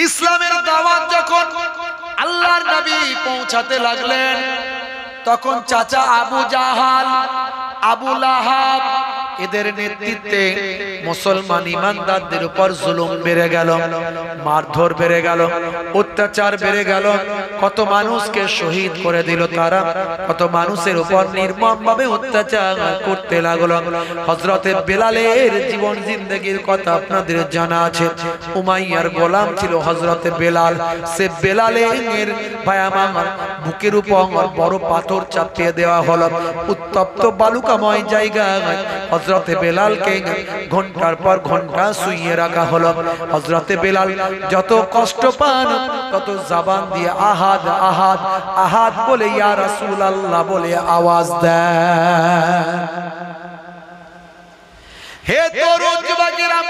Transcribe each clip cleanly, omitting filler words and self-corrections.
ইসলামের দাওয়াত যখন আল্লাহর নবী পৌঁছাতে লাগলেন, তখন চাচা আবু জাহাল, আবু লাহাব এদের নেতৃত্বে মুসলমান ইমানদারদের উপর জুলুম বেড়ে গেল, মারধর বেড়ে গেল, অত্যাচার বেড়ে গেল। কত মানুষকে শহীদ করে দিল তারা, কত মানুষের উপর নির্মমভাবে অত্যাচার করতে লাগলো। হযরতে বেলালের জীবন জিন্দেগির কথা আপনাদের জানা আছে। উমাইয়ার গোলাম ছিল হযরতে বেলাল। সে বেলালের ভাই আমার বুকের উপর বড় পাথর চাপিয়ে দেওয়া হলো। উত্তপ্ত বালুকাময় জায়গায় হযরতে বেলালকে ঘন্টার পর ঘন্টা শুইয়ে রাখা হলো। হযরতে বেলাল যত কষ্ট পান তত জবান দিয়ে আহাদ আহাদ আহাদ বলে ইয়া রাসূলুল্লাহ বলে আওয়াজ দেয়। হে তরুণ যুবকেরা,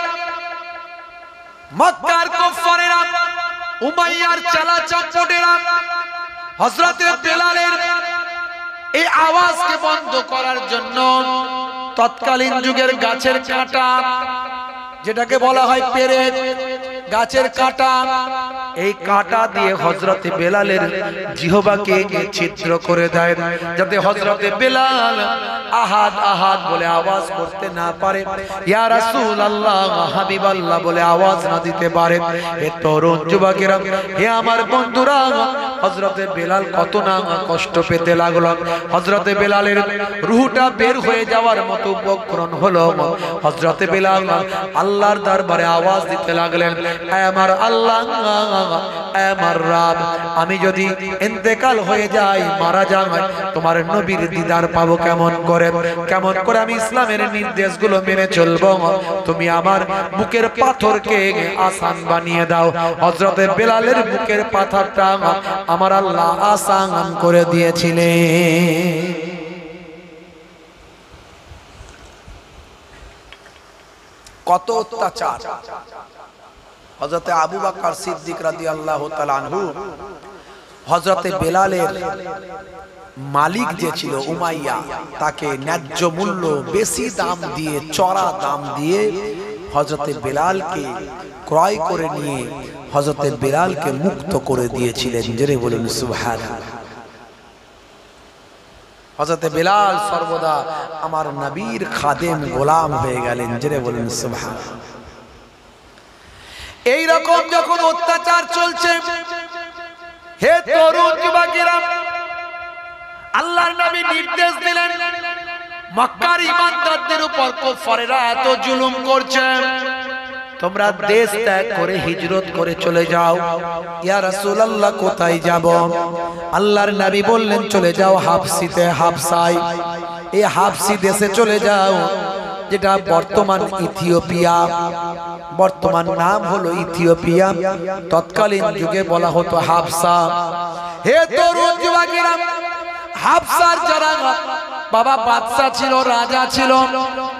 মক্কার কুফারেরা, উমাইয়ার চালা চটপটেরা হযরতে বেলালের এই আওয়াজকে বন্ধ করার জন্য তৎকালীন যুগের গাছের কাঁটা, যেটাকে বলা হয় পেরেক, গাছের কাঁটা, এই কাঁটা দিয়ে হযরতে বেলালের জিহ্বাকে ছিদ্র করে দেয়, যাতে হযরতে বেলাল আহাদ আহাদ বলে আওয়াজ করতে না পারে, ইয়া রাসূলুল্লাহ হাবিবাল্লাহ বলে আওয়াজ না দিতে পারে। হে তরুণ যুবকেরা, হে আমার বন্ধুরা, হযরতে বেলাল কত না কষ্ট পেতে লাগলো। হযরতে বেলালের রূহটা বের হয়ে যাওয়ার মতো উপক্রম হলো। হযরতে বেলাল আল্লাহর দরবারে আওয়াজ দিতে লাগলেন, হে আমার আল্লাহ, হে আমার রব, আমি যদি ইন্তেকাল হয়ে যাই, মারা যাই, তোমার নবীর দিদার পাবো কেমন করে? কেমন করে আমি ইসলামের নির্দেশগুলো মেনে চলবো? তুমি আমার বুকের পাথরকে আসান বানিয়ে দাও। হযরতে বেলালের বুকের পাথরটা আমার আল্লাহ আসান করে দিয়েছিলেন। কত অত্যাচার! হযরতে আবু বকর সিদ্দিক রাদিয়াল্লাহু তাআলা আনহু হযরতে বেলালের মালিক যে ছিল উমাইয়া, তাকে ন্যায্য মূল্য বেশি দাম দিয়ে, চড়া দাম দিয়ে হযরতে বেলালকে ক্রয় করে নিয়ে হযরতে বেলালকে মুক্ত করে দিয়েছিলেন। জোরে বলুন সুবহানাল্লাহ। হযরতে বেলাল সর্বদা আমার নবীর খাদেম গোলাম হয়ে গেলেন। জোরে বলুন সুবহানাল্লাহ। এই রকম যখন অত্যাচার চলছে, হে তরুণ যুবকেরা, আল্লাহর নবী নির্দেশ দিলেন, মক্কার ঈমানদারদের উপর কুফারেরা এত জুলুম করছে, তোমরা দেশ ত্যাগ করে হিজরত করে চলে যাও। ইয়া রাসূলুল্লাহ, কোথায় যাব? আল্লাহর নবী বললেন, চলে যাও হাবসিতে, হাবসায়, এই হাবসি দেশে চলে যাও, যেটা বর্তমান ইথিওপিয়া, বর্তমান নাম হলো ইথিওপিয়া, তৎকালীন যুগে বলা হতো হাবসা। হে তরুণ যুবকেরা, হাবসার যারা বাবা বাদশা ছিল, রাজা ছিল,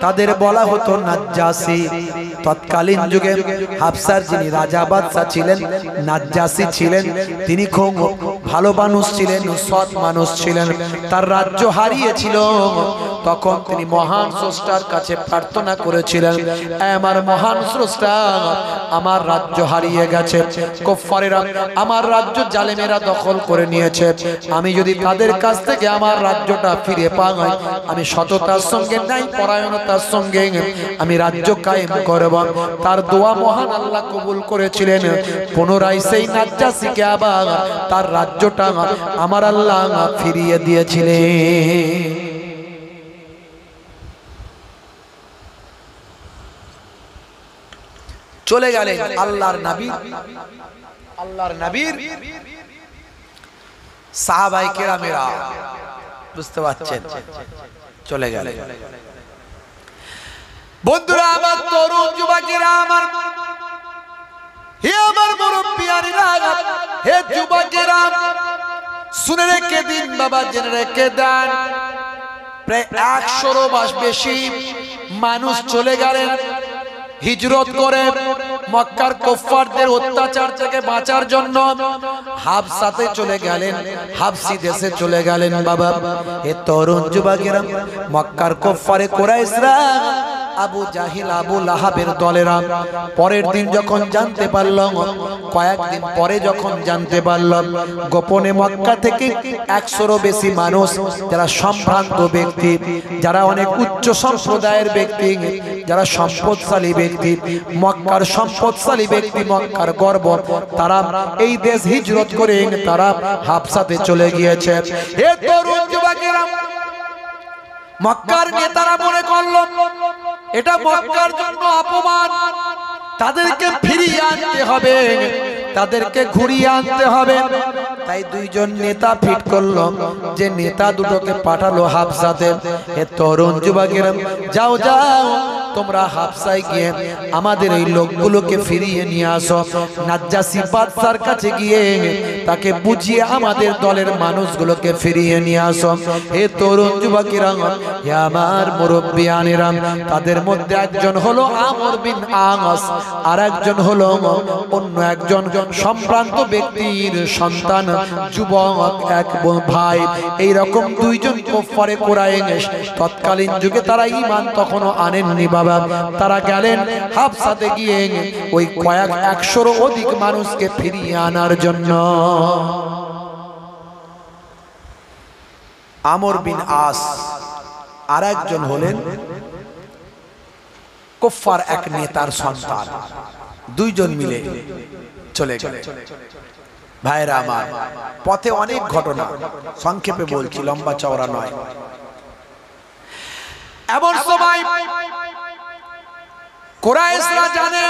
তাদের বলা হতো নাজ্জাসী। তৎকালীন যুগে হাবসার যিনি রাজা বাদশা ছিলেন, নাজ্জাসী ছিলেন। তিনি খুব ভালো মানুষ ছিলেন, সৎ মানুষ ছিলেন। তার রাজ্য হারিয়েছিল, তখন তিনি মহান স্রষ্টার কাছে প্রার্থনা করেছিলেন, আমার মহান স্রষ্টা, আমার রাজ্য হারিয়ে গেছে, কুফারেরা আমার রাজ্য জালেমেরা দখল করে নিয়েছে, আমি যদি তাদের কাছ থেকে আমার রাজ্যটা ফিরে পাই, আমি সততার সঙ্গে, ন্যায় পরায়ণতার সঙ্গে আমি রাজ্য কায়েম করব। তার দোয়া মহান আল্লাহ কবুল করেছিলেন। পুনরায় সেই নাজ্জাসীকে আবার তার রাজ্যটা আমার আল্লাহ ফিরিয়ে দিয়েছিলেন। চলে গেলেন আল্লাহর নবী, আল্লাহর নবীর সাহাবায়ে কেরামেরা, বুঝতে পারছেন, চলে গেলেন। বন্ধুরা আমার, তরুণ যুবকেরা আমার, হে আমার মুরব্বিয়ানেরা, হে যুবকেরা, শুনে রেখে দিন বাবা, জেনে রেখে দেন, প্রায় 100-এরও বেশি মানুষ চলে গেলেন হিজরত করে মক্কার কুফফারদের অত্যাচার থেকে বাঁচার জন্য হাবসাতে চলে গেলেন, হাবসি দেশে চলে গেলেন। বাবা, এ তরুণ যুবকেরা, মক্কার কুফফারে কুরাইশরা আবু জাহিল আবু লাহাবের দলেরা পরের দিন যখন জানতে পারলাম, কয়েকদিন পরে যখন জানতে পারলাম, গোপনে মক্কা থেকে 100-এরও বেশি মানুষ যারা সম্ভ্রান্ত ব্যক্তি, যারা অনেক উচ্চ সম্প্রদায়ের ব্যক্তি, যারা সম্পদশালী ব্যক্তি, মক্কার সম্পদশালী ব্যক্তি, মক্কার গর্ব, তারা এই দেশ হিজরত করে তারা হাবশাতে চলে গিয়েছে। হে তরুণ যুবকেরা, মক্কার নেতারা মনে করলো এটা মক্কার জন্য অপমান, তাদেরকে ফিরিয়ে আনতে হবে, তাদেরকে ঘুরিয়ে আনতে হবে। তাই দুইজন নেতা ফিট করলো যে নেতা দুটোকে পাঠালো হাবশাতে। হে তরুণ যুবকেরা, যাও যাও তোমরা হাবশায় গিয়ে আমাদের এই লোকগুলোকে ফিরিয়ে নিয়ে আসো। নাজ্জাশী বাদশার কাছে গিয়ে তাকে বুঝিয়ে আমাদের দলের মানুষগুলোকে ফিরিয়ে নিয়ে আসো। হে তরুণ যুবকেরা, হে আমার মুরব্বিয়ানেরা, তাদের মধ্যে একজন হলো আমর বিন আস, আর একজন হলো অন্য একজন সম্ভ্রান্ত ব্যক্তির সন্তান, যুবক এক ভাই। এইরকম দুইজন কুফারে কুরাইশ, তৎকালীন যুগে তারা ঈমান তখনও আনেননি বাবা। তারা গেলেন হাবশাতে গিয়ে ওই কয়েক 100-এরও অধিক মানুষকে ফিরিয়ে আনার জন্য। আমর বিন আস আর একজন হলেন কুফার এক নেতার সন্তান, দুইজন মিলে চলে গেলেন। ভাইরা আমার, পথে অনেক ঘটনা, সংক্ষেপে বলছি, লম্বা চওড়া নয়। এমন সময় কুরাইশরা জানে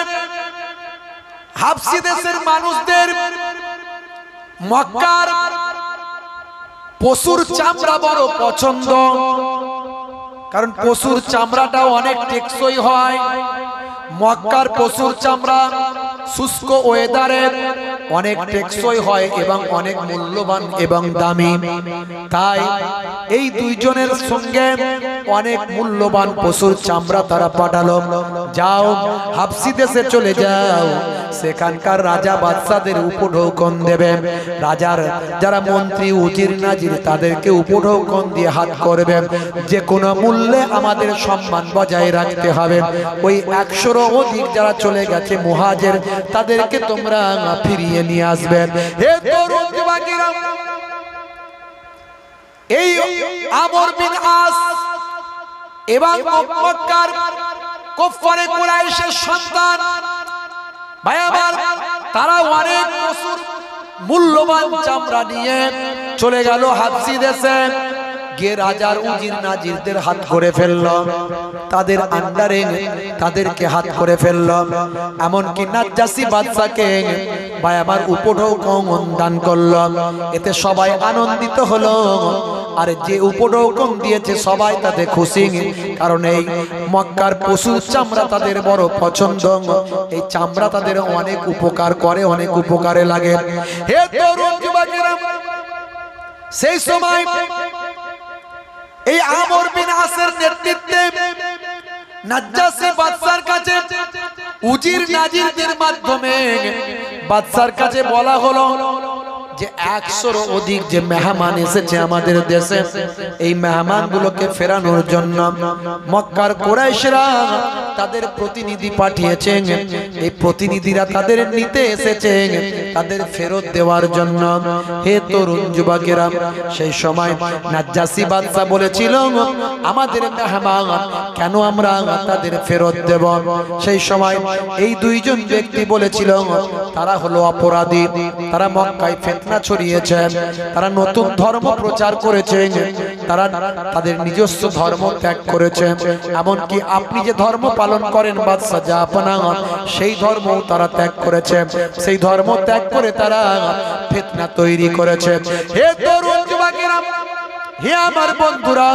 হাবশী দেশের মানুষদের মক্কার পশুর চামড়া বড় পছন্দ, কারণ পশুর চামড়াটাও অনেক টেকসই হয়। মক্কার পশুর চামড়া শুষ্ক ওয়েদারে অনেক টেকসই হয় এবং অনেক মূল্যবান এবং দামি। তাই এই দুইজনের সঙ্গে অনেক মূল্যবান পশুর চামড়া তারা পাঠালো। যাও হাবশী দেশে চলে যাও, সেখানকার রাজা বাদশাদের উপঢৌকন দেবে, রাজার যারা মন্ত্রী উজির নাজির তাদেরকে উপঢৌকন দিয়ে হাত করবে। যে কোনো মূল্যে আমাদের সম্মান বজায় রাখতে হবে। ওই 100-এরও অধিক যারা চলে গেছে মুহাজির, তাদেরকে তোমরা ফিরিয়ে নিয়ে আসবে। হে তরুণ যুবকেরা, এই আমর বিন আস এবং মক্কার কুফারে কুরাইশের সন্তান ভাই আমার, তারা অনেক পশুর মূল্যবান চামড়া নিয়ে চলে গেল হাবশী দেশে। গিয়ে রাজার উজির নাজিরদের হাত করে ফেলল, তাদের আন্ডারে তাদেরকে হাত করে ফেলল। এমনকি নাজ্জাশী বাদশাকে ভাই আমার উপঢৌকন দান করল। এতে সবাই আনন্দিত হলো, আর যে উপঢৌকন দিয়েছে সবাই তাতে খুশি, কারণ এই মক্কার পশুর চামড়া তাদের বড় পছন্দ। এই চামড়া তাদের অনেক উপকার করে, অনেক উপকারে লাগে। হে তরুণ যুবকেরা, সেই সময় এই আমর বিন আসের নেতৃত্বে নাজ্জাশী বাদশার কাছে উজির নাজিরদের মাধ্যমে বাদশার কাছে বলা হলো যে 100-এরও অধিক যে মেহমান এসেছে আমাদের দেশে, এই মেহমানগুলোকে ফেরানোর জন্য মক্কার কুরাইশরা তাদের প্রতিনিধি পাঠিয়েছেন। এই প্রতিনিধিরা তাদের নিতে এসেছে, তাদের ফেরত দেওয়ার জন্য। হে তরুণ যুবকেরা, সেই সময় নাজ্জাশী বাদশা বলেছিল আমাদের মেহমান, কেন আমরা তাদের ফেরত দেব? সেই সময় এই দুইজন ব্যক্তি বলেছিল তারা হলো অপরাধী, তারা মক্কায় ফিতনা ছড়িয়েছে, তারা নতুন ধর্ম প্রচার করেছে, তারা তাদের নিজস্ব ধর্ম ত্যাগ করেছে। এমনকি আপনি যে ধর্ম পালন করেন বাদশা জাহাপনা, সেই ধর্ম তারা ত্যাগ করেছে। সেই ধর্ম ত্যাগ করে তারা ফিতনা তৈরি করেছে। হে তরুণ যুবকেরা, হে আমার বন্ধুরা,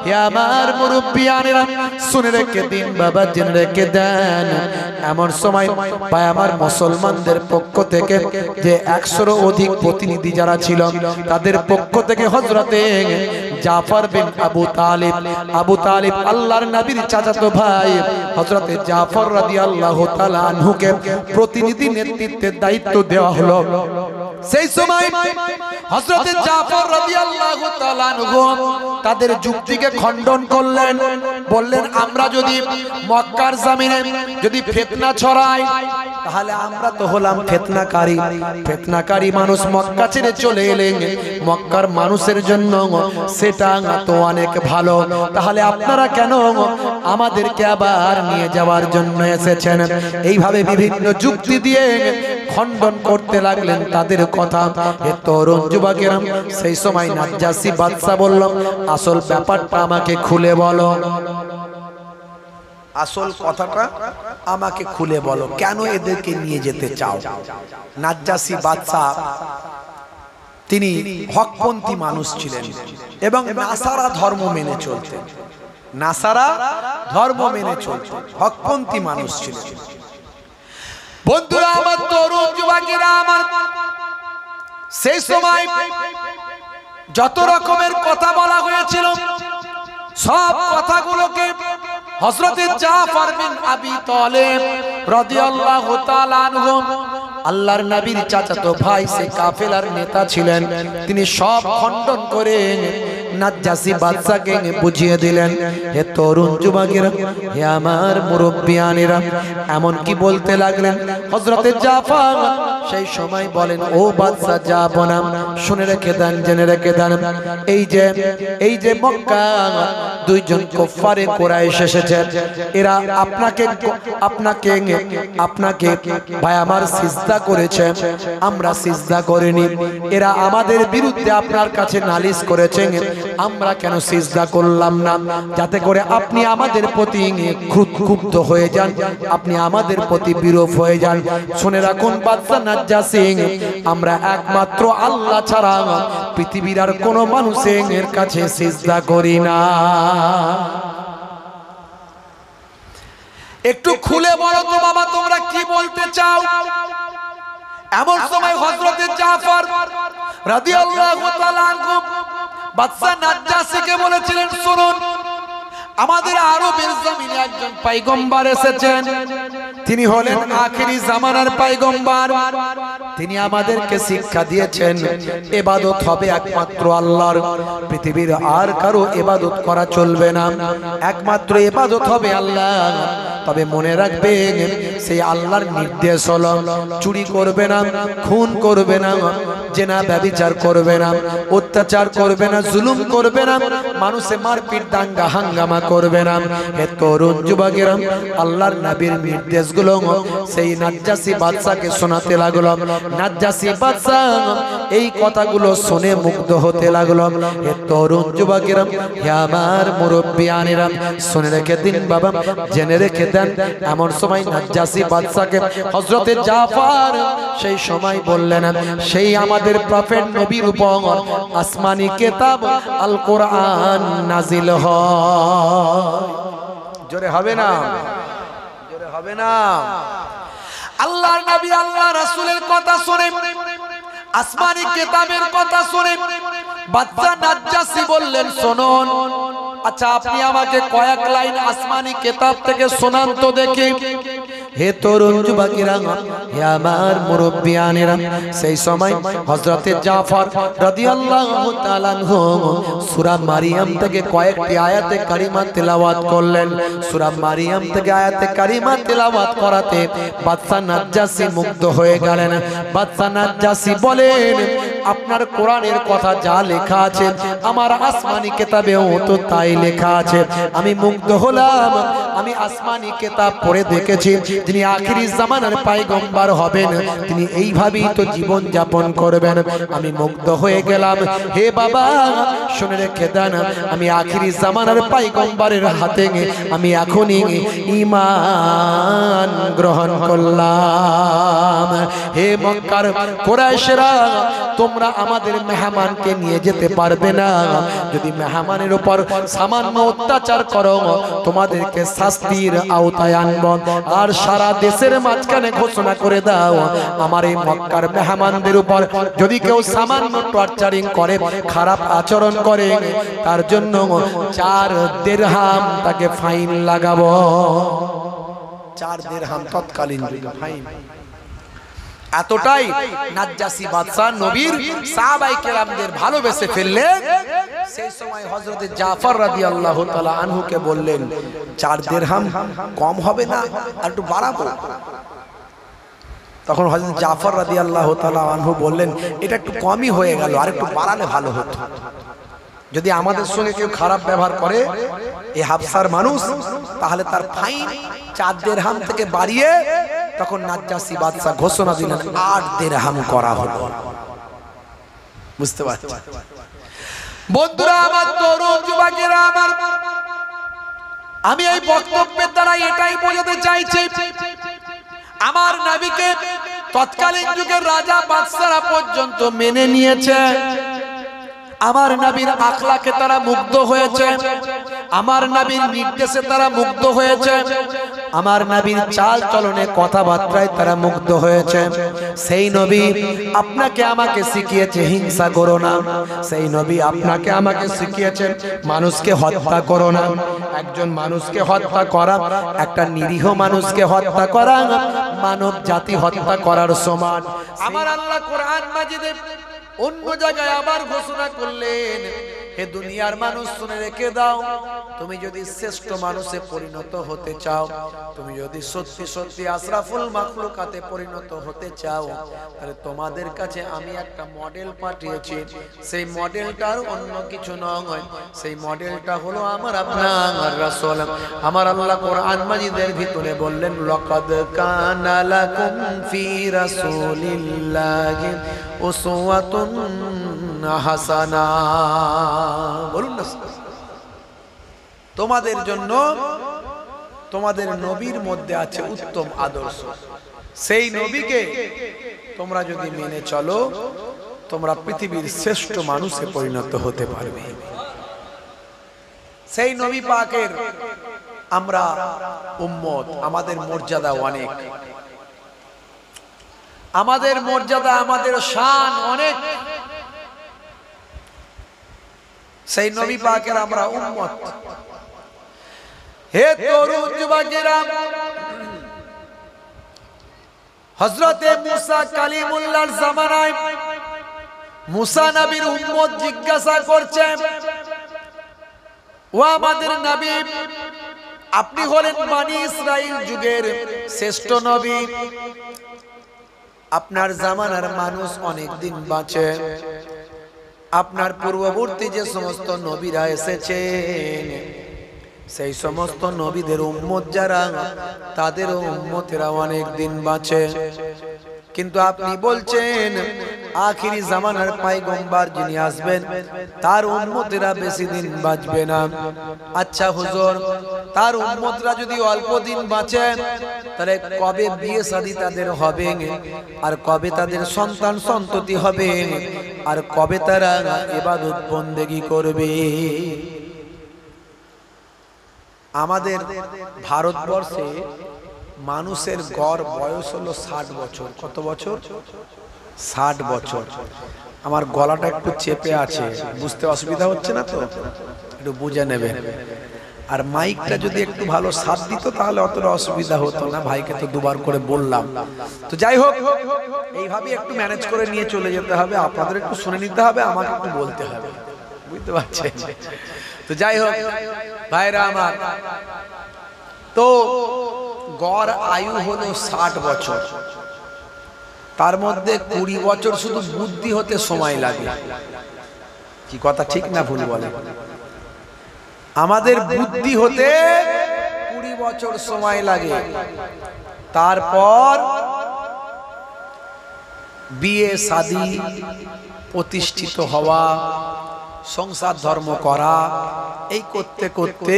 হে আমার মুরব্বিয়ানেরা, শুনে রেখে দিন বাবা, জেনে রেখে দেন। এমন সময় ভাই আমার মুসলমানদের পক্ষ থেকে যে 100-এরও অধিক প্রতিনিধি যারা ছিল, তাদের পক্ষ থেকে হযরতে জাফর বিন আবু তালিব। আবু তালিব আল্লাহর নবীর চাচাতো ভাই হযরতে জাফর রাদিয়াল্লাহু তাআলা আনহুকে প্রতিনিধি নেতৃত্বের দায়িত্ব দেওয়া হলো। সেই সময় হযরতে জাফর রাদিয়াল্লাহু তাআলা আনহু তাদের যুক্তিকে খণ্ডন করলেন, বললেন আমরা যদি মক্কার জমিনে যদি ফিতনা ছড়াই তাহলে আমরা তো হলাম ফিতনাকারী। ফিতনাকারী মানুষ মক্কা ছেড়ে চলে এলেন, মক্কার মানুষের জন্য সেটা তো অনেক ভালো, তাহলে আপনারা কেন আমাদেরকে আবার নিয়ে যাওয়ার জন্য এসেছেন? এইভাবে বিভিন্ন যুক্তি দিয়ে খণ্ডন করতে লাগলেন তাদের কথা। এ তরুণ যুবকেরা সেই সময় নাজ্জাশী বাদশা বলল, আসল ব্যাপারটা আমাকে খুলে বলো, আসল কথাটা আমাকে খুলে বলো, কেন এদেরকে নিয়ে যেতে চাও? নাজ্জাশী বাদশা তিনি হকপন্থী মানুষ ছিলেন এবং নাসারা ধর্ম মেনে চলতেন। নাসারা ধর্ম মেনে চলতেন, হকপন্থী মানুষ ছিলেন। বন্ধুরা আমার, তরুণ যুবকেরা আমার, সেই সময় যত রকমের কথা বলা হয়েছিল সব কথাগুলোকে হযরতে জাফর বিন আবি তালিব রাদিয়াল্লাহু তাআলা আনহু আল্লাহর নবীর চাচাতো ভাই, সে কাফেলার নেতা ছিলেন, তিনি সব খণ্ডন করে নাজ্জাশী বাদশাকে বুঝিয়ে দিলেন। হে তরুণ যুবকেরা, হে আমার মুরব্বিয়ানেরা, এমন কি বলতে লাগলেন হযরতে জাফর সেই সময় বলেন, ও বাদশা যাব না, শুনে রেখে দেন, জেনে রেখে দেন, এই যে মক্কা দুইজন কুফারে কুরাইশ এসেছে, এরা আপনাকে ভাই আমার সিজদা করেছে, আমরা সিজদা করিনি। এরা আমাদের বিরুদ্ধে আপনার কাছে নালিশ করেছে, আমরা কেন সিজদা করলাম না? যাতে করে আপনি আমাদের প্রতি ক্ষুব্ধ হয়ে যান, আপনি আমাদের প্রতি বিরূপ হয়ে যান। শুনে রাখুন বাদশা নাজ্জাশী, আমরা একমাত্র আল্লাহ ছাড়া পৃথিবীর আর কোনো মানুষের কাছে সিজদা করি না। একটু খুলে বলো তো বাবা, তোমরা কি বলতে চাও? এমন সময় হযরতে জাফর রাদিয়াল্লাহু তাআলা আনহু বাদশা নাজ্জাশীকে বলেছিলেন, শুনুন, আমাদের আরবের জমিনে একজন পয়গম্বর এসেছেন, তিনি হলেন আখিরি জামানার পয়গম্বর। তিনি আমাদেরকে শিক্ষা দিয়েছেন ইবাদত হবে একমাত্র আল্লাহর, পৃথিবীর আর কারো ইবাদত করা চলবে না, একমাত্র ইবাদত হবে আল্লাহ। তবে মনে রাখবেন সেই আল্লাহর নির্দেশ হলো চুরি করবে না, খুন করবে না, জেনা ব্যভিচার করবে না, অত্যাচার করবে না, জুলুম করবে না, মানুষে মারপিট দাঙ্গা হাঙ্গামা করবে না। হে তরুণ যুবকেরা, আল্লাহর নবীর নির্দেশগুলো সেই নাজ্জাশী বাদশাকে শোনাতে লাগলো। নাজ্জাশী বাদশা এই কথাগুলো শুনে মুগ্ধ হতে লাগলো। হে তরুণ যুবকেরা, হে আমার মুরব্বিয়ানেরা, শুনে রেখে দিন বাবা, জেনে রেখে দেন। এমন সময় নাজ্জাশী বাদশাকে হযরতে জাফর সেই সময় বললেন, সেই আমাদের প্রফেট নবীর উপর আসমানি কিতাব আল কোরআন নাজিল হয়। জোরে হবে না? জোরে হবে না? আল্লাহর নবী আল্লাহ রাসূলের কথা শুনে, আসমানি কিতাবের কথা শুনে বাদশা নাজ্জাশী বললেন, শুনুন, আচ্ছা আপনি আমাকে কয়েক লাইন আসমানি কিতাব থেকে শোনান তো দেখি। হে তরুণ যুবকেরা, হে আমার মুরব্বিয়ানেরা, সেই সময় হযরতে জাফর রাদিয়াল্লাহু তাআলা আনহু সূরা মারিয়াম থেকে কয়েকটি আয়াতে কারিমা তেলাওয়াত করলেন। সূরা মারিয়াম থেকে আয়াতে কারিমা তেলাওয়াত করাতে বাদশা নাজ্জাশী মুগ্ধ হয়ে গেলেন। বাদশা নাজ্জাশী বলেন, আপনার কোরআনের কথা যা লেখা আছে আমার আসমানি কিতাবেও তো তাই লেখা আছে। আমি মুগ্ধ হলাম, আমি আসমানি কিতাব পড়ে দেখেছি যিনি আখিরি জামানার পয়গম্বর হবেন তিনি এইভাবেই তো জীবন যাপন করবেন। আমি মুগ্ধ হয়ে গেলাম। হে বাবা, শুনে রেখে দেন, আমি আখিরি জামানার পয়গম্বরের হাতে আমি এখনই ঈমান গ্রহণ করলাম। হে মক্কার কুরাইশরা, তোমরা তোমরা আমাদের মেহমানকে নিয়ে যেতে পারবে না। যদি মেহমানের উপর সামান্য অত্যাচার করো তোমাদেরকে শাস্তির আওতায় আনব। আর সারা দেশের মাঝখানে ঘোষণা করে দাও, আমার এই মক্কার মেহমানদের উপর যদি কেউ সামান্য টর্চারিং করে, খারাপ আচরণ করে, তার জন্য 4 দিরহাম তাকে ফাইন লাগাবো। 4 দিরহাম তৎকালীন ফাইন। এতটাই নাজ্জাসী বাদশা নবীর সাহাবায়ে কেরামদের ভালোবেসে ফেললেন। সেই সময় হযরত জাফর রাদিয়াল্লাহু তাআলা আনহুকে বললেন, 4 দিরহাম কম হবে না, আর একটু বাড়াবো? তখন হযরত জাফর রাদিয়াল্লাহু তাআলা আনহু বললেন, এটা একটু কমই হয়ে গেল, আর একটু বাড়ালে ভালো হতো। যদি আমাদের সঙ্গে কেউ খারাপ ব্যবহার করে এই হাবশার মানুষ, তাহলে তার ফাইন 4 দিরহাম থেকে বাড়িয়ে তখন নাজ্জাসী বাদশা ঘোষণা দিলেন 8 দিরহাম করা হলো। বুঝতে পারছেন বন্ধুরা আমার, তরুণ যুবকেরা আমার, আমি এই বক্তব্যের দ্বারা এটাই বোঝাতে চাইছি, আমার নবীকে তৎকালীন যুগের রাজা বাদশারা পর্যন্ত মেনে নিয়েছে। আমার নবীর আখলাকে তারা মুগ্ধ হয়েছে, আমার নবীর নির্দেশে তারা মুগ্ধ হয়েছে, আমার নবীর চাল চলনে কথাবার্তায় তারা মুগ্ধ হয়েছে। সেই নবী আপনাকে আমাকে শিখিয়েছে হিংসা করো না, সেই নবী আপনাকে আমাকে শিখিয়েছেন মানুষকে হত্যা করো না। একজন মানুষকে হত্যা করা, একটা নিরীহ মানুষকে হত্যা করা মানব জাতি হত্যা করার সমান। আমার আল্লাহ কোরআন মাজিদে অন্য জায়গায় আবার ঘোষণা করলেন, হে দুনিয়ার মানুষ শুনে রেখে দাও, তুমি যদি শ্রেষ্ঠ মানুষে পরিণত হতে চাও, তুমি যদি সত্যি সত্যি আশরাফুল মাখলুকাতে পরিণত হতে চাও, তাহলে তোমাদের কাছে আমি একটা মডেল পাঠিয়েছি। সেই মডেলটার অন্য কিছু নয়, সেই মডেলটা হলো আমার আপনার রাসূল। আমার আল্লাহ কোরআন মাজিদের ভিতরে বললেন, লাকাদ কানা লাকুম ফি রাসূলিল্লাহি উসওয়াতুন হাসানা। বলুন না, তোমাদের জন্য তোমাদের নবীর মধ্যে আছে উত্তম আদর্শ। সেই নবীকে তোমরা যদি মেনে চলো, তোমরা পৃথিবীর শ্রেষ্ঠ মানুষে পরিণত হতে পারবে। সেই নবী পাকের আমরা উম্মত, আমাদের মর্যাদা অনেক, আমাদের মর্যাদা, আমাদের শান অনেক। সেই নবী পাকের আমরা উম্মত। হে তরুণ যুবকেরা, হযরতে মুসা কালিমুল্লাহর জামানায় মুসা নবীর উম্মত জিজ্ঞাসা করছে, ও আমাদের নবী, আপনি হলেন বনি ইসরাইল যুগের শ্রেষ্ঠ নবী, আপনার জামানার মানুষ অনেক দিন বাঁচে, আপনার পূর্ববর্তী যে সমস্ত নবীরা এসেছেন সেই সমস্ত নবীদের উম্মত যারা, তাদের উম্মতেরা অনেক দিন বাঁচে, কিন্তু আপনি বলছেন আখিরি জামানার পয়গম্বর যিনি আসবেন তার উম্মতেরা বেশি দিন বাঁচবে না। আচ্ছা হুজুর, তার উম্মতরা যদি অল্প দিন বাঁচে, তাহলে কবে বিয়ে শাদী তাদের হবে, আর কবে তাদের সন্তান সন্ততি হবে, আর কবে তারা ইবাদত বন্দেগী করবে? আমাদের ভারতবর্ষে মানুষের গড় বয়স হলো 60 বছর। কত বছর? 60 বছর। আমার গলাটা একটু চেপে আছে, বুঝতে অসুবিধা হচ্ছে না তো? একটু বুঝে নেবেন। আর মাইকটা যদি একটু ভালো সাথ দিত তাহলে অতটা অসুবিধা হতো না। ভাইকে তো দুবার করে বললাম। তো যাই হোক, এইভাবে একটু ম্যানেজ করে নিয়ে চলে যেতে হবে। আপনাদের একটু শুনে নিতে হবে, আমাকে একটু বলতে হবে, বুঝতে পারছেন? তো যাই হোক ভাইরা আমার, তো গড় আয়ু হলো 60 বছর। তার মধ্যে 20 বছর শুধু বুদ্ধি হতে সময় লাগে। কি কথা ঠিক না ভুল বলে? আমাদের বুদ্ধি হতে 20 বছর সময় লাগে। তারপর বিয়ে শাদী, প্রতিষ্ঠিত হওয়া, সংসার ধর্ম করা, এই করতে করতে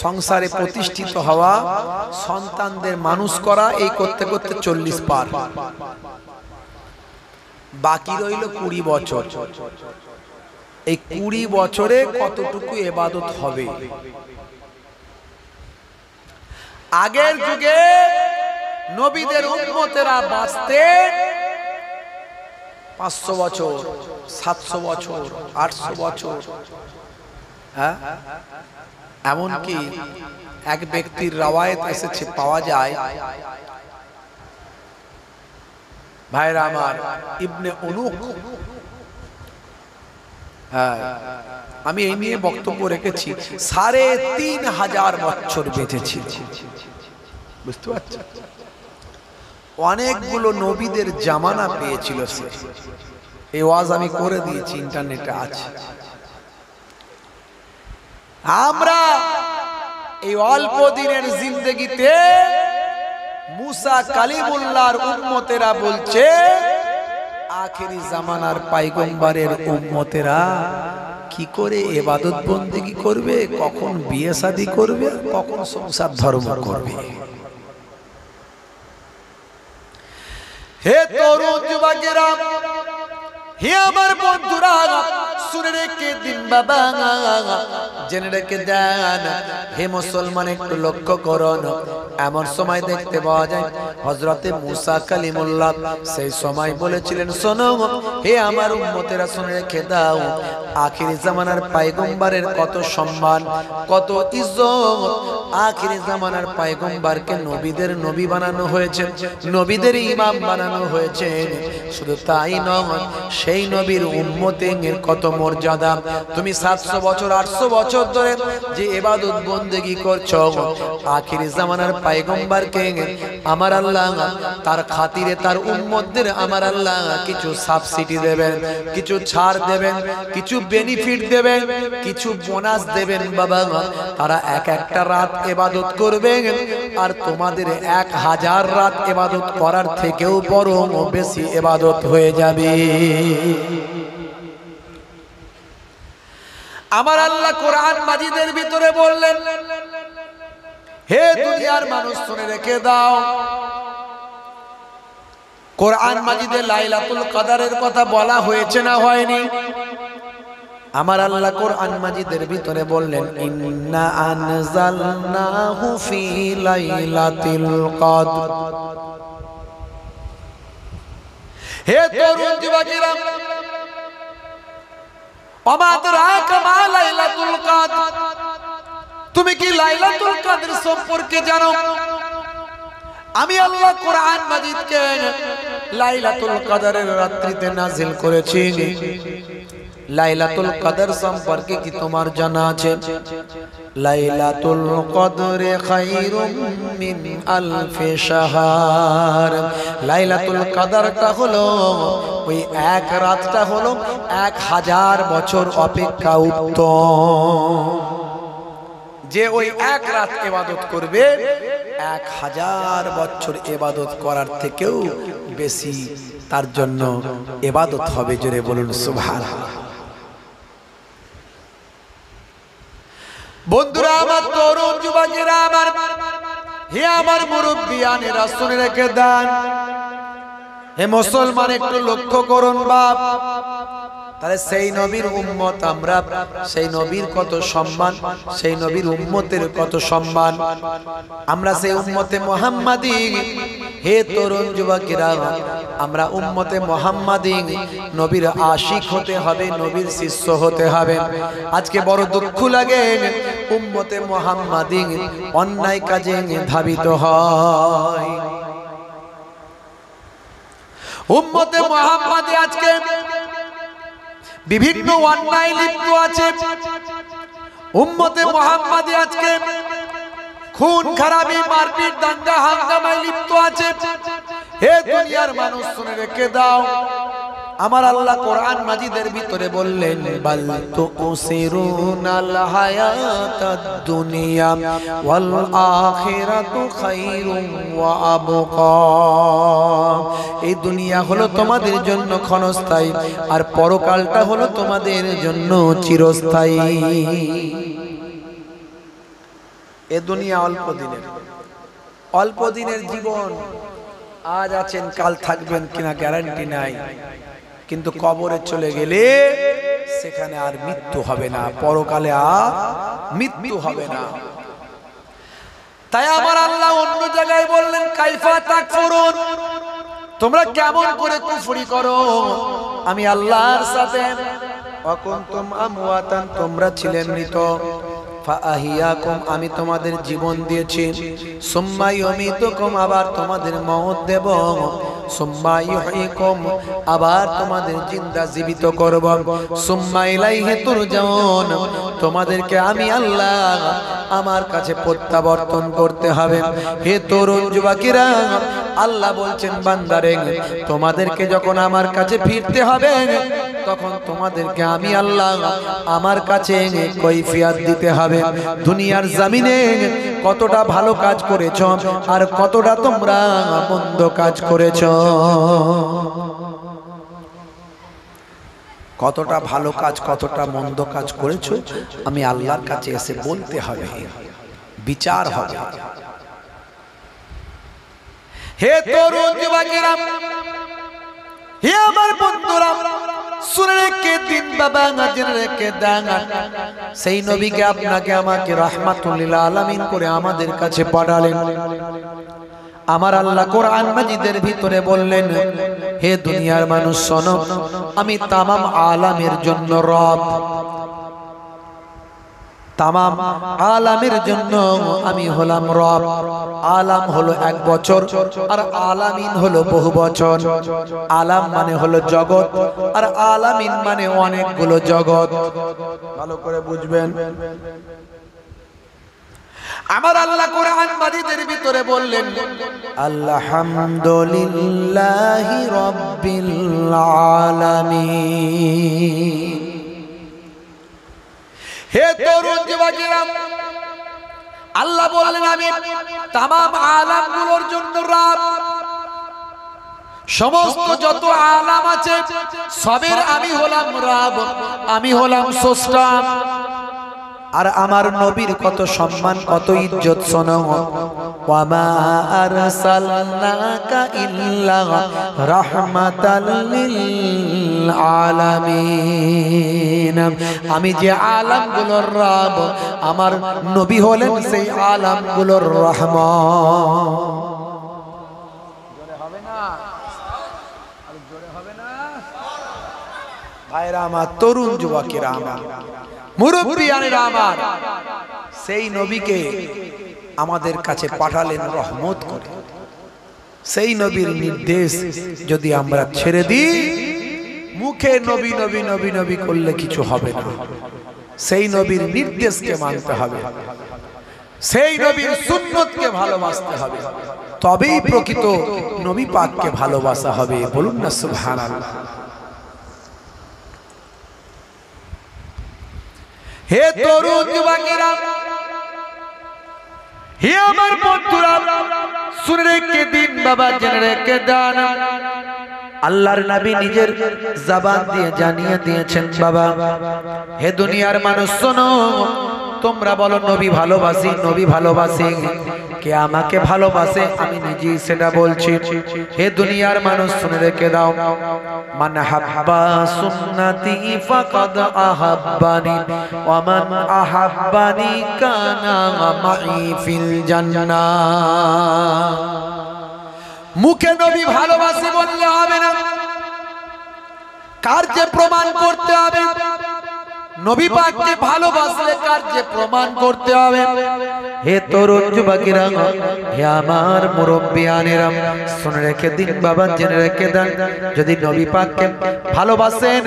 সংসারে প্রতিষ্ঠিত হওয়া, সন্তানদের মানুষ করা, এই করতে করতে 40 পার। বাকি রইল 20 বছর। এই 20 বছরে কতটুকু ইবাদত হবে? আগের যুগে নবীদের উম্মতেরা বাঁচতে 500 বছর, 700 বছর, 800 বছর। হ্যাঁ, এমনকি এক ব্যক্তির রওয়ায়াত এসেছে, পাওয়া যায়, ভাইরা আমার, ইবনে উলুক, হ্যাঁ, আমি এই নিয়ে বক্তব্য রেখেছি, 3500 বছর বেঁচেছিল। বুঝতে পারছেন? অনেকগুলো নবীদের জামানা পেয়েছিল সে। এই ওয়াজ আমি করে দিয়েছি, ইন্টারনেটে আছে। আমরা এই অল্প দিনের জিন্দেগিতে মুসা কালিমুল্লাহর উম্মতেরা বলছে, আখেরি জামানার পয়গম্বরের উম্মতেরা কি করে ইবাদত বন্দেগী করবে, কখন বিয়ে শাদী করবে, কখন সংসার ধর্ম করবে। হে তরুণ যুবকেরা, হে আমার বন্ধুরা, শুনে রেখে দিন বাবা, জেনে রেখে দেন। হে মুসলমান, একটু লক্ষ্য করুন। এমন সময় দেখতে পাওয়া যায় হযরতে মুসা কালিমুল্লাহ সেই সময় বলেছিলেন, শোনো হে আমার উম্মতেরা, শুনে রেখে দাও, আখিরি জামানার পয়গম্বরের কত সম্মান, কত ইজ্জত। আখিরি জামানার পয়গম্বরকে নবীদের নবী বানানো হয়েছে, নবীদের ইমাম বানানো হয়েছে। শুধু তাই নয়, সেই নবীর উম্মতের কত মর্যাদা। তুমি 700 বছর 800 বছর ধরে যে ইবাদত বন্দেগী করছো, আখিরি জামানার পয়গম্বরকে আমার আল্লাহ তার খাতিরে, তার উম্মতদের আমার আল্লাহ কিছু সাবসিডি দেবেন, কিছু ছাড় দেবেন, কিছু বেনিফিট দেবেন, কিছু বোনাস দেবেন বাবা। তারা এক একটা রাত ইবাদত করবে, আর তোমাদের 1000 রাত ইবাদত করার থেকেও বরং বেশি ইবাদত হয়ে যাবে। আমার আল্লাহ কোরআন মাজিদের ভিতরে বললেন, হে দুনিয়ার মানুষ শুনে রেখে দাও, কোরআন মাজিদে লাইলাতুল কদরের কথা বলা হয়েছে না হয়নি? আমার আল্লাহ কোরআন মাজিদের ভিতরে বললেন, ইন্না আনজালনাহু ফি লাইলাতিল কদর। হে তরুণ যুবকেরা, অমাদরাকা মা লাইলাতুল কদর, তুমি কি লাইলাতুল কদর সম্পর্কে জানো? আমি আল্লাহ কোরআন মাজিদকে লাইলাতুল কদরের রাত্রিতে নাজিল করেছি। লাইলাতুল কদর সম্পর্কে কি তোমার জানা আছে? লাইলাতুল কদরে খায়রুম মিন আলফি শাহর। লাইলাতুল কদরটা হলো ওই এক রাতটা হলো 1000 বছর অপেক্ষা উত্তম। যে ওই এক রাত ইবাদত করবে, 1000 বছর ইবাদত করার থেকেও বেশি তার জন্য ইবাদত হবে। জোরে বলুন সুবহানাল্লাহ। বন্ধুরা আমার, তরুণ যুবকেরা আমার, হে আমার মুরব্বিয়ানেরা, শুনে রেখে দেন। হে মুসলমান, একটু লক্ষ্য করুন বাপ, তাহলে সেই নবীর উম্মত আমরা, সেই নবীর কত সম্মান, সেই নবীর উম্মতের কত সম্মান। আমরা সেই উম্মতে মুহাম্মাদি। হে তরুণ যুবকেরা, আমরা উম্মতে মুহাম্মাদি, নবীর আশিক হতে হবে, নবীর শিষ্য হতে হবে। আজকে বড় দুঃখ লাগে, উম্মতে মুহাম্মাদি অন্যায় কাজে ধাবিত হয়। উম্মতে মুহাম্মাদি আজকে বিভিন্ন অন্যায় লিপ্ত আছে। উম্মতে মুহাম্মাদি আজকে খুন খারাপি, মারপিট, দাঙ্গা হাঙ্গামায় লিপ্ত আছে। হে দুনিয়ার মানুষ, শুনে রেখে দাও, আমার আল্লাহ কোরআন মাজিদের ভিতরে বললেন, বাল তুসিরুনাল হায়াতাদ দুনিয়া ওয়াল আখিরাতু খায়রুম ওয়া আবকা। এই দুনিয়া হলো তোমাদের জন্য ক্ষণস্থায়ী, আর পরকালটা হলো তোমাদের জন্য চিরস্থায়ী। এ দুনিয়া অল্প দিনের, অল্প দিনের জীবন। আজ আছেন কাল থাকবেন কিনা গ্যারান্টি নাই, কিন্তু কবরে চলে গেলে সেখানে আর মৃত্যু হবে না, পরকালে আর মৃত্যু হবে না। তাই আমার আল্লাহ অন্য জায়গায় বললেন কাইফা তাকফুরুন, তোমরা কেমন করে কুফরি করো আমি আল্লাহর সাথে। অকুনতুম আমওয়াতান, তোমরা ছিলে মৃত, ফাআহিয়াকুম, আমি তোমাদের জীবন দিয়েছি, সুম্মা ইউমিতুকুম, আবার তোমাদের মওত দেব, সুম্মা ইউহয়িকুম, আবার তোমাদের জিন্দা জীবিত করব, সুম্মা ইলাইহি তুরজাউন, তোমাদেরকে আমি আল্লাহ আমার কাছে প্রত্যাবর্তন করতে হবে। হে তরুণ যুবকেরা, আল্লাহ বলছেন বান্দারে তোমাদেরকে যখন আমার কাছে ফিরতে হবে তখন তোমাদেরকে আমি আল্লাহ আমার কাছে কৈফিয়ত দিতে হবে। দুনিয়ার জমিনে কতটা ভালো কাজ করেছো আর কতটা তোমরা মন্দ কাজ করেছো, কতটা ভালো কাজ কতটা মন্দ কাজ করেছো আমি আল্লাহর কাছে এসে বলতে হবে, বিচার হবে। হে তরুণ যুবকেরা, হে আমার বন্ধুরা, শুনে রেখে দিন বাবা, জেনে রেখে দেন, সেই নবীকে আপনাকে আমাকে রাহমাতুল লিল আলামিন করে আমাদের কাছে পাঠালেন। আমার আল্লাহ কোরআন মাজিদের ভিতরে বললেন, হে দুনিয়ার মানুষ শোনো, আমি তামাম আলামের জন্য রব, তামাম আলামের জন্য আমি হলাম রব। আলাম হলো এক বছর আর আলামিন হলো বহু বছর। আলাম মানে হলো জগৎ আর আলামিন মানে অনেকগুলো জগৎ, ভালো করে বুঝবেন। আমার আল্লাহ কোরআন মাজিদের ভিতরে বললেন, আলহামদুলিল্লাহি রাব্বিল আলামিন। হে তরুণ যুবকেরা, আল্লাহ বললেন আমি তামাম আলামগুলোর জন্য রব, সমস্ত যত আলাম আছে সবের আমি হলাম রব, আমি হলাম স্রষ্টা। আর আমার নবীর কত সম্মান কত ইজ্জত শোনো, ওয়ামা আরসালনাকা ইল্লা রাহমাতাল লিল আলামিন। আমি যে আলামগুলোর রব, আমার নবী হলেন সেই আলামগুলোর রহমত। জোরে হবে না, আর জোরে হবে না ভাইরা আমার, তরুণ যুবকেরা আমার, মুরব্বিয়ানেরা আমার, সেই নবীকে আমাদের কাছে পাঠালেন রহমত করে। সেই নবীর নির্দেশ যদি আমরা ছেড়ে দিই, মুখে নবী নবী নবী নবী করলে কিছু হবে না, সেই নবীর নির্দেশকে মানতে হবে, সেই নবীর সুন্নতকে ভালোবাসতে হবে, তবেই প্রকৃত নবী পাককে ভালোবাসা হবে। বলুন না সুবহানাল্লাহ। হে তরুণ যুবকেরা, হে আমার বন্ধুরা, শুনে রেখে দিন বাবা, জেনে রেখে দেন, আল্লাহর নবী নিজের জবান দিয়ে জানিয়ে দিয়েছেন বাবা, হে দুনিয়ার মানুষ শোনো, তোমরা বলো নবী ভালোবাসি নবী ভালোবাসি, কে আমাকে ভালোবাসে আমি নিজেই সেটা বলছি। হে দুনিয়ার মানুষ শুনে রেখে দাও, মান হাব্বা সুন্নতি ফাকাদ আহাব্বানি ওয়া মান আহাব্বানি কানা মাই ফিল জান্নাহ। মুখে নবী ভালোবাসি বললে হবে না, কার্যে প্রমাণ করতে হবে। নবী পাককে ভালোবাসলে কার্যে প্রমাণ করতে হবে। হে তরুণ যুবকেরা, হে আমার মুরব্বিয়ানেরা, শুনে রেখে দিন বাবা, জেনে রেখে দেন, যদি নবী পাককে ভালোবাসেন,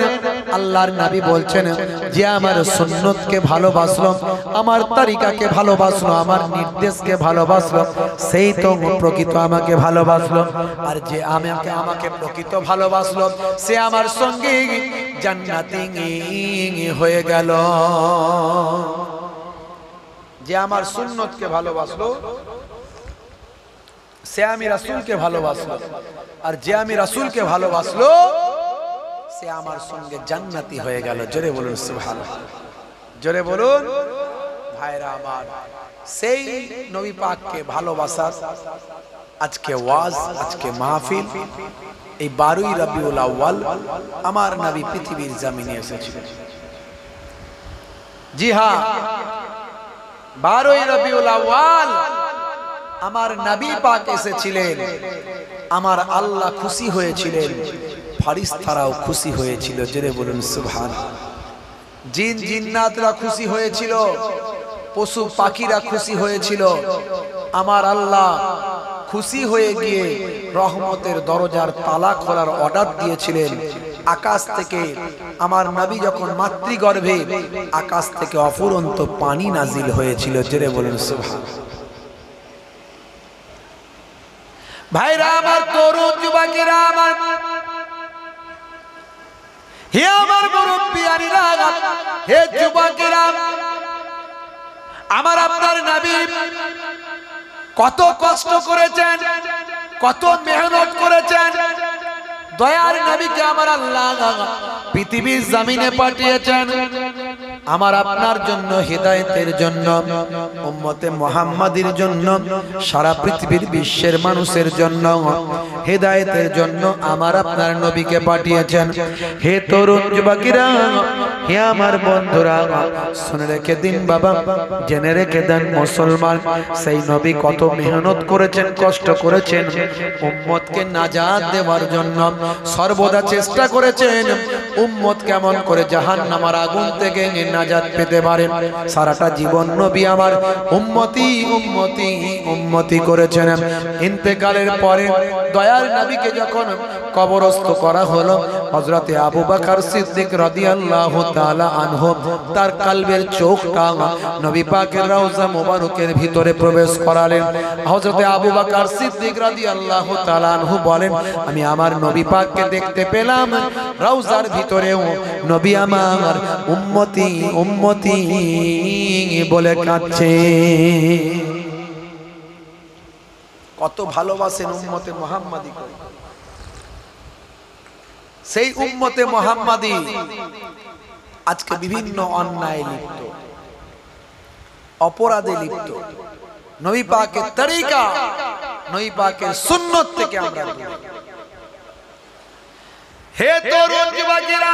আল্লাহর নবী বলছেন যে আমার সুন্নতকে ভালোবাসলো, আমার তরিকাকে ভালোবাসলো, আমার নির্দেশকে ভালোবাসলো, সেই তো প্রকৃত আমাকে ভালোবাসলো। আর যে আমাকে প্রকৃত ভালোবাসলো, সে আমার সঙ্গে জান্নাতি হয়ে গেল। যে আমার সুন্নতকে ভালোবাসলো, সে আমি রাসূলকে ভালোবাসলো, আর যে আমি রাসূলকে ভালোবাসলো, সে আমার সঙ্গে জান্নাতি হয়ে গেল। জোরে বলুন সুবহানাল্লাহ, জোরে বলুন ভাইরা আমার। সেই নবী পাককে ভালোবাসা আজকে ওয়াজ, আজকে মাহফিল, এই 12ই রবিউল আউয়াল আমার নবী পৃথিবীর জমিনে এসেছিলেন। জি হ্যাঁ, 12ই রবিউল আউয়াল আমার নবী পাক এসেছিলেন। আমার আল্লাহ খুশি হয়েছিলেন, ফেরেশতারাও খুশি হয়েছিল। জোরে বলুন সুবহানাল্লাহ। জিন জিন্নাতরা খুশি হয়েছিল, পশু পাখিরা খুশি হয়েছিল। আমার আল্লাহ খুশি হয়ে গিয়ে রহমতের দরজার তালা খোলার অর্ডার দিয়েছিলেন। আকাশ থেকে আমার নবী যখন মাতৃগর্ভে, আকাশ থেকে অফুরন্ত পানি নাজিল হয়েছিল। জোরে বলুন সুবহানাল্লাহ। ভাইরা আমার, তরুণ যুবকেরা আমার, হে আমার মুরব্বিয়ানিরা, হে যুবকেরা, আমার আপনার নবী কত কষ্ট করেছেন, কত মেহনত করেছেন। দয়ার নবীকে আমার আল্লাহ পৃথিবীর জমিনে পাঠিয়েছেন আমার আপনার জন্য, হিদায়াতের জন্য, উম্মতে মুহাম্মাদির জন্য, সারা পৃথিবীর বিশ্বের মানুষের জন্য হিদায়াতের জন্য আমার আপনার নবীকে পাঠিয়েছেন। হে তরুণ যুবকেরা, হে আমার বন্ধুরা, শুনে রেখে দিন বাবা, জেনে রেখে দেন মুসলমান, সেই নবী কত মেহনত করেছেন, কষ্ট করেছেন উম্মতকে নাজাত দেওয়ার জন্য। সর্বদা চেষ্টা করেছেন উম্মত কেমন করে জাহান্নামের আগুন থেকে নাজাত পেতে পারে। সারাটা জীবন নবী আমার উম্মতি উম্মতি উম্মতি করেছেন। ইন্তেকালের পরে দয়ার নবীকে যখন কবরস্থ করা হলো, হযরতে আবু বকর সিদ্দিক রাদিয়াল্লাহু তাআলা আনহু তার কলবের চোখটা নবী পাকের রওজা মুবারকের ভিতরে প্রবেশ করালেন। হযরতে আবু বকর সিদ্দিক রাদিয়াল্লাহু তাআলা আনহু বলেন, আমি আমার নবী পাককে দেখতে পেলাম রওজার ভিতরেও নবী আমার উম্মতি উম্মতি বলে কাঁদছে। কত ভালোবাসেন উম্মতে মুহাম্মাদি করে। সেই উম্মতে মুহাম্মাদি আজকে বিভিন্ন অন্যায় লিপ্ত, অপরাধে লিপ্ত। নবী পাকের তরিকা, নবী পাকের সুন্নাত থেকে আমরা দূরে। হে তরুণ যুবকেরা,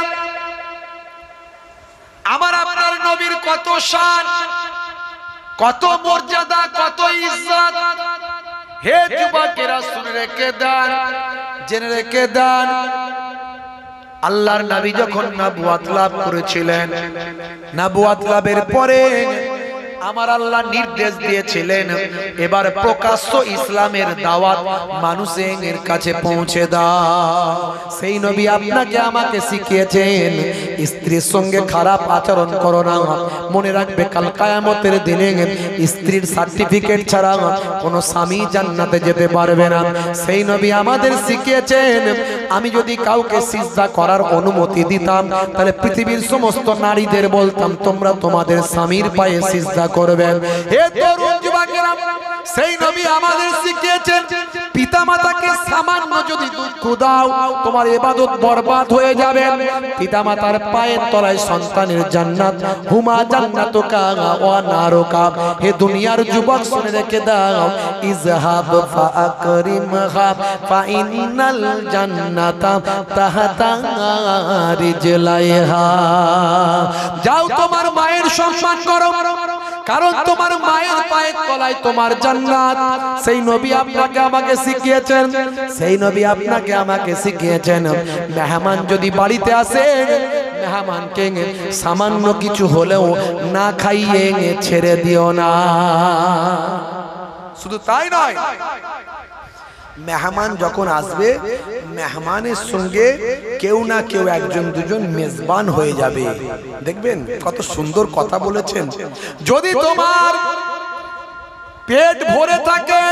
আমার আপনার নবীর কত শান, কত মর্যাদা, কত ইজ্জত। হে যুবকেরা, শুনে রেখে দেন, জেনে রেখে দেন, আল্লাহর নবী যখন নবুয়ত লাভ করেছিলেন, নবুয়ত লাভের পরে আমার আল্লাহ নির্দেশ দিয়েছিলেন এবার প্রকাশ্য ইসলামের দাওয়াত মানুষের কাছে পৌঁছে দাও। সেই নবী আপনাকে আমাকে শিখিয়েছেন স্ত্রীর সঙ্গে খারাপ আচরণ করো না। মনে রাখবে কাল কিয়ামতের দিনে স্ত্রীর সার্টিফিকেট ছাড়া কোনো স্বামী জান্নাতে যেতে পারবে না। সেই নবী আমাদের শিখিয়েছেন আমি যদি কাউকে সিজদা করার অনুমতি দিতাম, তাহলে পৃথিবীর সমস্ত নারীদের বলতাম তোমরা তোমাদের স্বামীর পায়ে সিজদা করবেন। হে তরুণ যুবকেরা, সেই নবী আমাদের শিখিয়েছেন পিতামাতাকে সামান্য যদি দুঃখ দাও তোমার ইবাদত বরবাদ হয়ে যাবে। পিতামাতার পায়ের তলায় সন্তানের জান্নাত, হুমা জান্নাতুকা ওয়া নারুকা। হে দুনিয়ার যুবক, শুনে রেখে দাও, ইজহাব ফাআকরিমহা ফাইনাল জান্নাতা তাহতা রিজলাইহা। যাও তোমার মায়ের সম্মান করো, কারণ তোমার মায়ের পায়ের তলায় তোমার জান্নাত। সেই নবী আপনাকে আমাকে শিখিয়েছেন, সেই নবী আপনাকে আমাকে শিখিয়েছেন মেহমান যদি বাড়িতে আসে, মেহমানকে সামান্য কিছু হলেও না খাইয়ে ছেড়ে দিও না। শুধু তাই নয়, মেহমান যখন আসবে মেহমানের সঙ্গে কেউ না কেউ একজন দুজন মেজবান হয়ে যাবে। দেখবেন কত সুন্দর কথা বলেছেন। যদি তোমার পেট ভরে থাকে,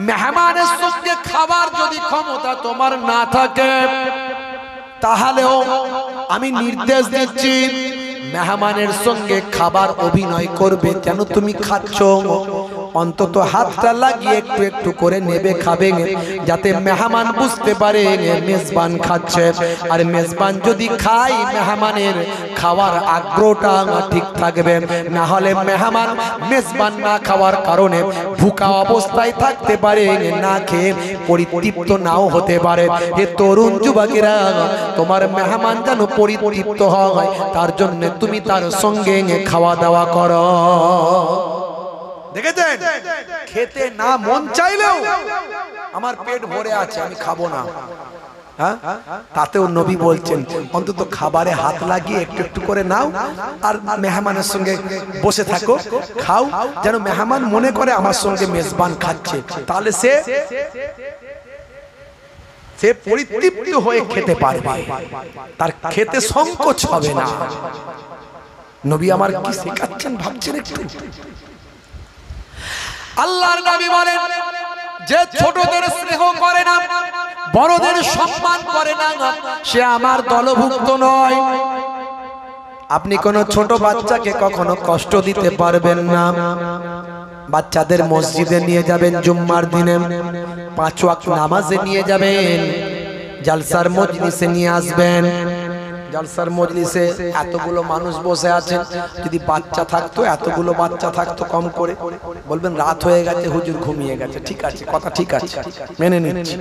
মেহমানের সঙ্গে খাবার যদি ক্ষমতা তোমার না থাকে, তাহলেও আমি নির্দেশ দিচ্ছি মেহমানের সঙ্গে খাবার অভিনয় করবে, কেন তুমি খাচ্ছ। অন্তত হাতটা লাগিয়ে একটু একটু করে নেবে খাবে, যাতে মেহমান বুঝতে পারে মেজবান খাচ্ছে। আর মেজবান যদি খায় মেহমানের খাওয়ার আগ্রহটা ঠিক থাকবে, না হলে মেহমান মেজবান না খাওয়ার কারণে ভুকা অবস্থায় থাকতে পারে, না খেয়ে পরিতৃপ্ত নাও হতে পারে। এ তরুণ যুবকেরা, তোমার মেহমান যেন পরিতৃপ্ত হয় তার জন্য তুমি তার সঙ্গে খাওয়া দাওয়া করো। দেখেছেন, খেতে না মন চাইলেও আমার পেট ভরে আছে, আমি খাবো না, হ্যাঁ, তাতেও নবী বলছেন অন্তত খাবারে হাত লাগিয়ে একটু একটু করে নাও আর মেহমানের সঙ্গে বসে থাকো, খাও, যেন মেহমান মনে করে আমার সঙ্গে মেজবান খাচ্ছে, তাহলে সে পরিতৃপ্ত হয়ে খেতে পারবে, তার খেতে সংকোচ হবে না। নবী আমার কি শেখাচ্ছেন ভাবছেন একটু? আল্লাহর নবী বলেন, যে ছোটদের স্নেহ করে না, বড়দের সম্মান করে না, সে আমার দলভুক্ত নয়। আপনি কোন ছোট বাচ্চাকে কখনো কষ্ট দিতে পারবেন না। বাচ্চাদের মসজিদে নিয়ে যাবেন, জুম্মার দিনে 5 ওয়াক্ত নামাজে নিয়ে যাবেন, জালসার মজলিসে নিয়ে আসবেন। জালসার মজলিসে এতগুলো মানুষ বসে আছেন, যদি বাচ্চা থাকতো, এতগুলো বাচ্চা থাকতো কম করে, বলবেন রাত হয়ে গেছে, হুজুর ঘুমিয়ে গেছে, ঠিক আছে, কথা ঠিক আছে, মেনে নিচ্ছি।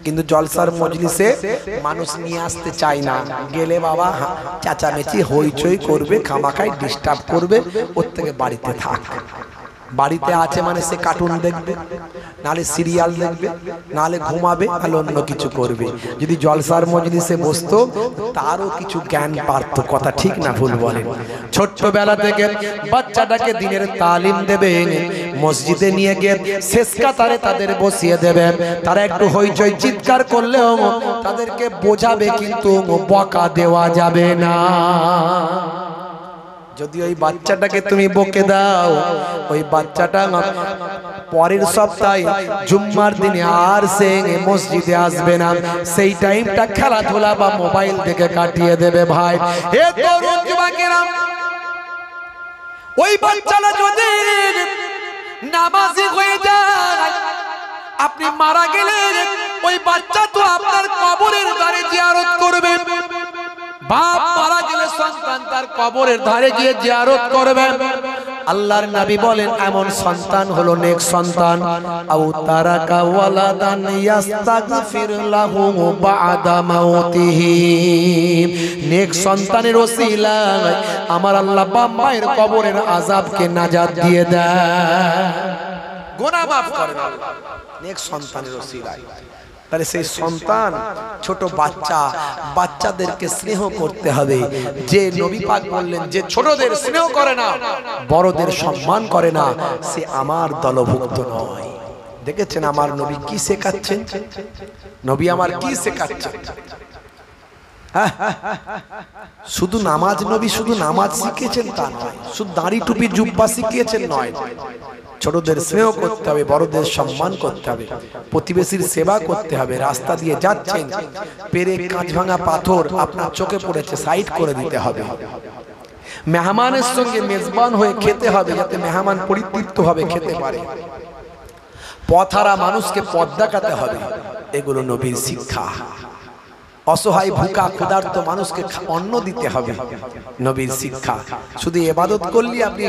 কিন্তু জলসার মজলিসে মানুষ নিয়ে আসতে চায় না, গেলে বাবা চেঁচামেচি হইচই করবে, খামাখাই ডিস্টার্ব করবে, ওর থেকে বাড়িতে থাক। বাড়িতে আছে মানে সে কার্টুন দেখবে, নালে সিরিয়াল দেখবে, নালে ঘুমাবে, নালে অন্য কিছু করবে। যদি জলসার মজলিসে বসতো তারও কিছু জ্ঞান পারত, কথা ঠিক না ভুল বলেন? ছোট্টবেলা থেকে বাচ্চাটাকে দিনের তালিম দেবে, মসজিদে নিয়ে গিয়ে শেষ কাতারে তাদের বসিয়ে দেবে। তারা একটু হইচই চিৎকার করলেও তাদেরকে বোঝাবে, কিন্তু বকা দেওয়া যাবে না। যদি ওই বাচ্চাটাকে তুমি বকে দাও, ওই বাচ্চাটা পরের সপ্তাহে জুম্মার দিনে আর সে মসজিদে আসবে না, সেই টাইমটা খেলাধুলা বা মোবাইল থেকে কাটিয়ে দেবে। ভাই, হে তরুণ যুবকেরা, ওই বাচ্চাটা যদি নামাজি হয়ে যায়, আপনি মারা গেলে ওই বাচ্চা তো আপনার কবরের ধারে জিয়ারত করবে। বাপ মারা গেলে সন্তান তার কবরের ধারে গিয়ে জিয়ারত করবে। আল্লাহর নবী বলেন, এমন সন্তান হলো নেক সন্তান। আও তারাকা ওয়ালাদান ইস্তাগফির লাহু বা'দা মাউতিহি। নেক সন্তানের ওসিলায় আমার আল্লাহ বাপ মায়ের কবরের আযাবকে নাজাত দিয়ে দেয়, গুনাহ মাফ করে দেয় নেক সন্তানের ওসিলায়। তাহলে সেই সন্তান, ছোট বাচ্চা, বাচ্চাদেরকে স্নেহ করতে হবে। যে নবী পাক বললেন, যে ছোটদের স্নেহ করে না, বড়দের সম্মান করে না, সে আমার দলভুক্ত নয়। দেখেছেন আমার নবী কি শেখাচ্ছেন? নবী আমার কি শেখাচ্ছেন? শুধু নামাজ, নবী শুধু নামাজ শিখিয়েছেন তা নয়, শুধু দাড়ি টুপি জুব্বা শিখিয়েছেন নয়। ছোটদের স্নেহ করতে হবে, বড়দের সম্মান করতে হবে, প্রতিবেশীর সেবা করতে হবে। রাস্তা দিয়ে যাচ্ছেন, পেরে কাঁচ ভাঙা পাথর আপনার চোখে পড়েছে, সাইড করে দিতে হবে। মেহমানের সঙ্গে মেজবান হয়ে খেতে হবে, যাতে মেহমান পরিতৃপ্ত হবে, খেতে পারে। পথহারা মানুষকে পথ দেখাতে হবে, এগুলো নবীর শিক্ষা। অসহায় ভুকা ক্ষুধার্ত মানুষকে অন্ন দিতে হবে, নবীর শিক্ষা। শুধু ইবাদত করলে আপনি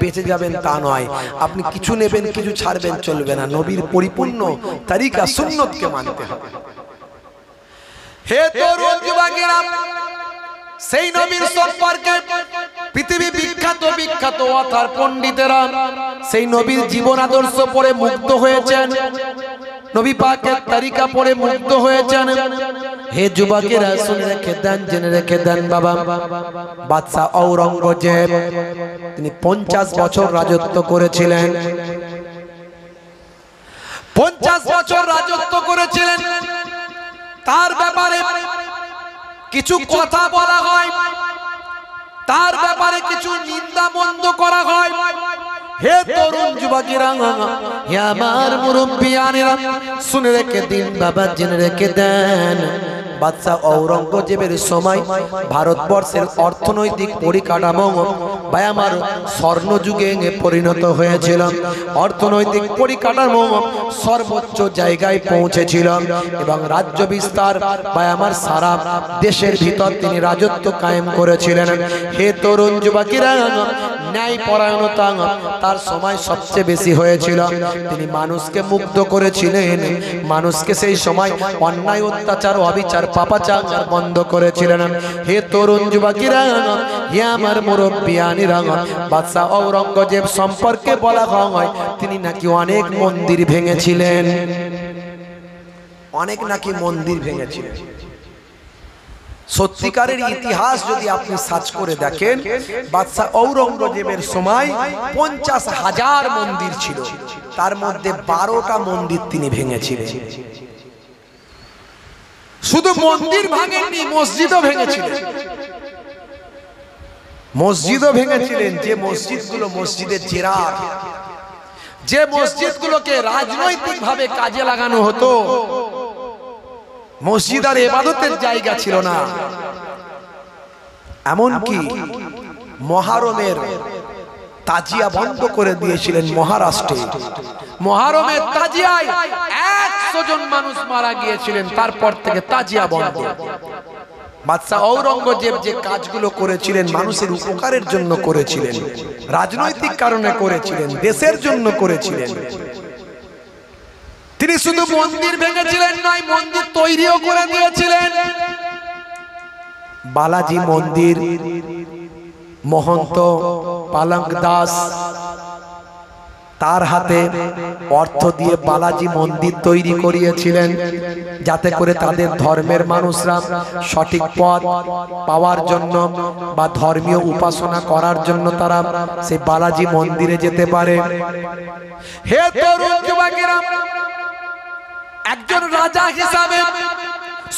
বেঁচে যাবেন তা নয়, আপনি কিছু নেবেন কিছু ছাড়বেন চলবে না। নবীর পরিপূর্ণ তরিকা সুন্নতকে মানতে হবে। হে তরুণ যুবকেরা, সেই নবীর সম্পর্কে পৃথিবী বিখ্যাত বিখ্যাত অথার পণ্ডিতেরা সেই নবীর জীবন আদর্শ পড়ে মুগ্ধ হয়েছেন, নবী পাকের তরিকা পড়ে মুগ্ধ হয়েছেন। হে যুবকেরা, শুনে রেখে দেন, জেনে রেখে দেন বাবা, বাদশা ঔরঙ্গজেব তিনি 50 বছর রাজত্ব করেছিলেন। 50 বছর রাজত্ব করেছিলেন। তার ব্যাপারে কিছু কথা বলা হয়, তার ব্যাপারে কিছু নিন্দা মন্দ করা হয়। হে তরুণ যুবকেরা, হে আমার মুরব্বিয়ানেরা, শুনে রেখে দিন বাবা, জেনে রেখে দেন। বাদশা ঔরঙ্গজেবের সময় ভারতবর্ষের অর্থনৈতিক পরিকাঠামো ভাই আমার স্বর্ণযুগে পরিণত হয়েছিল। অর্থনৈতিক পরিকাঠামো সর্বোচ্চ জায়গায় পৌঁছেছিল এবং রাজ্য বিস্তার ভাই আমার সারা দেশের ভিতর তিনি রাজত্ব কায়েম করেছিলেন। হে তরুণ যুবকেরা, ন্যায় পরায়ণতা তার সময় সবচেয়ে বেশি হয়েছিল। তিনি মানুষকে মুগ্ধ করেছিলেন, মানুষকে সেই সময় অন্যায় অত্যাচার অবিচার পাপাচার বন্ধ করেছিলেন। হে তরুণ যুবকেরা, হে আমার মুরব্বিয়ানেরা, বাদশা ঔরঙ্গজেব সম্পর্কে বলা হয় তিনি নাকি অনেক মন্দির ভেঙেছিলেন, অনেক নাকি মন্দির ভেঙেছিলেন। সত্যিকারের ইতিহাস যদি আপনি সার্চ করে দেখেন, বাদশা ঔরঙ্গজেবের সময় 50,000 মন্দির ছিল, তার মধ্যে 12টা মন্দির তিনি ভেঙেছিলেন। শুধু মন্দির ভাঙেননি, মসজিদও ভেঙেছিলেন। মসজিদও ভেঙেছিলেন, যে মসজিদগুলো মসজিদের জেরার, যে মসজিদগুলোকে রাজনৈতিক ভাবে কাজে লাগানো হতো, মসজিদ আর ইবাদতের জায়গা ছিল না। এমনকি মহরমের তাজিয়া বন্ধ করে দিয়েছিলেন মহারাষ্ট্রে। মহরমের তাজিয়ায় 100 জন মানুষ মারা গিয়েছিলেন, তারপর থেকে তাজিয়া বন্ধ। বাদশা ঔরঙ্গজেব যে কাজগুলো করেছিলেন মানুষের উপকারের জন্য করেছিলেন, রাজনৈতিক কারণে করেছিলেন, দেশের জন্য করেছিলেন। তিনি শুধু মন্দির ভেঙেছিলেন নয়, মন্দির তৈরিও করে দিয়েছিলেন। বালাজি মন্দির মহন্ত পালঙ্ক দাস তার হাতে অর্থ দিয়ে বালাজি মন্দির তৈরি করিয়েছিলেন, যাতে করে তাদের ধর্মের মানুষরা সঠিক পথ পাওয়ার জন্য বা ধর্মীয় উপাসনা করার জন্য তারা সেই বালাজি মন্দিরে যেতে পারে। হে তরুণ যুবকেরা, একজন রাজা হিসাবে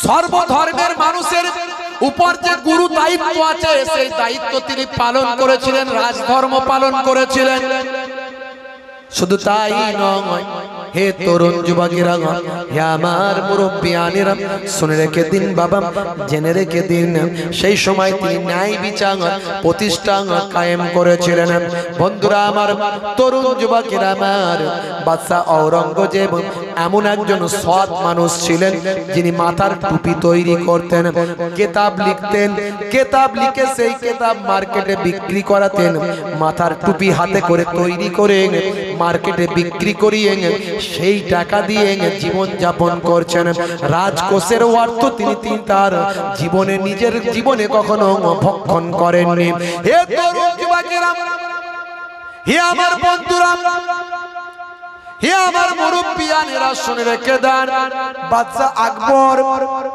সর্বধর্মের মানুষের উপর যে গুরু দায়িত্ব আছে, সেই দায়িত্ব তিনি পালন করেছিলেন, রাজধর্ম পালন করেছিলেন। শুধু তাই নয়, হে তরুণ যুবকেরা, হে আমার মুরব্বিয়ানেরা, শুনে রেখে দিন বাবা, জেনে রেখে দিন, সেই সময় তিনি ন্যায় বিচার প্রতিষ্ঠা কায়েম করেছিলেন। বন্ধুরা আমার, তরুণ যুবকেরা আমার, বাদশা ঔরঙ্গজেব এমন একজন সৎ মানুষ ছিলেন যিনি মাথার টুপি তৈরি করতেন, কেতাব লিখতেন, কেতাব লিখে সেই কেতাব মার্কেটে বিক্রি করাতেন। মাথার টুপি হাতে করে তৈরি করে মার্কেটে বিক্রি করিয়ে সেই টাকা দিয়ে জীবন যাপন করছেন। রাজকোষের অর্থ তিনি তার জীবনে, নিজের জীবনে কখনো ভক্ষণ করেননি। হে তরুণ যুবকেরা, হে আমার বন্ধুরা, হে আমার মুরব্বিয়ানেরা, শুনে রেখে দেন, বাদশা আকবর,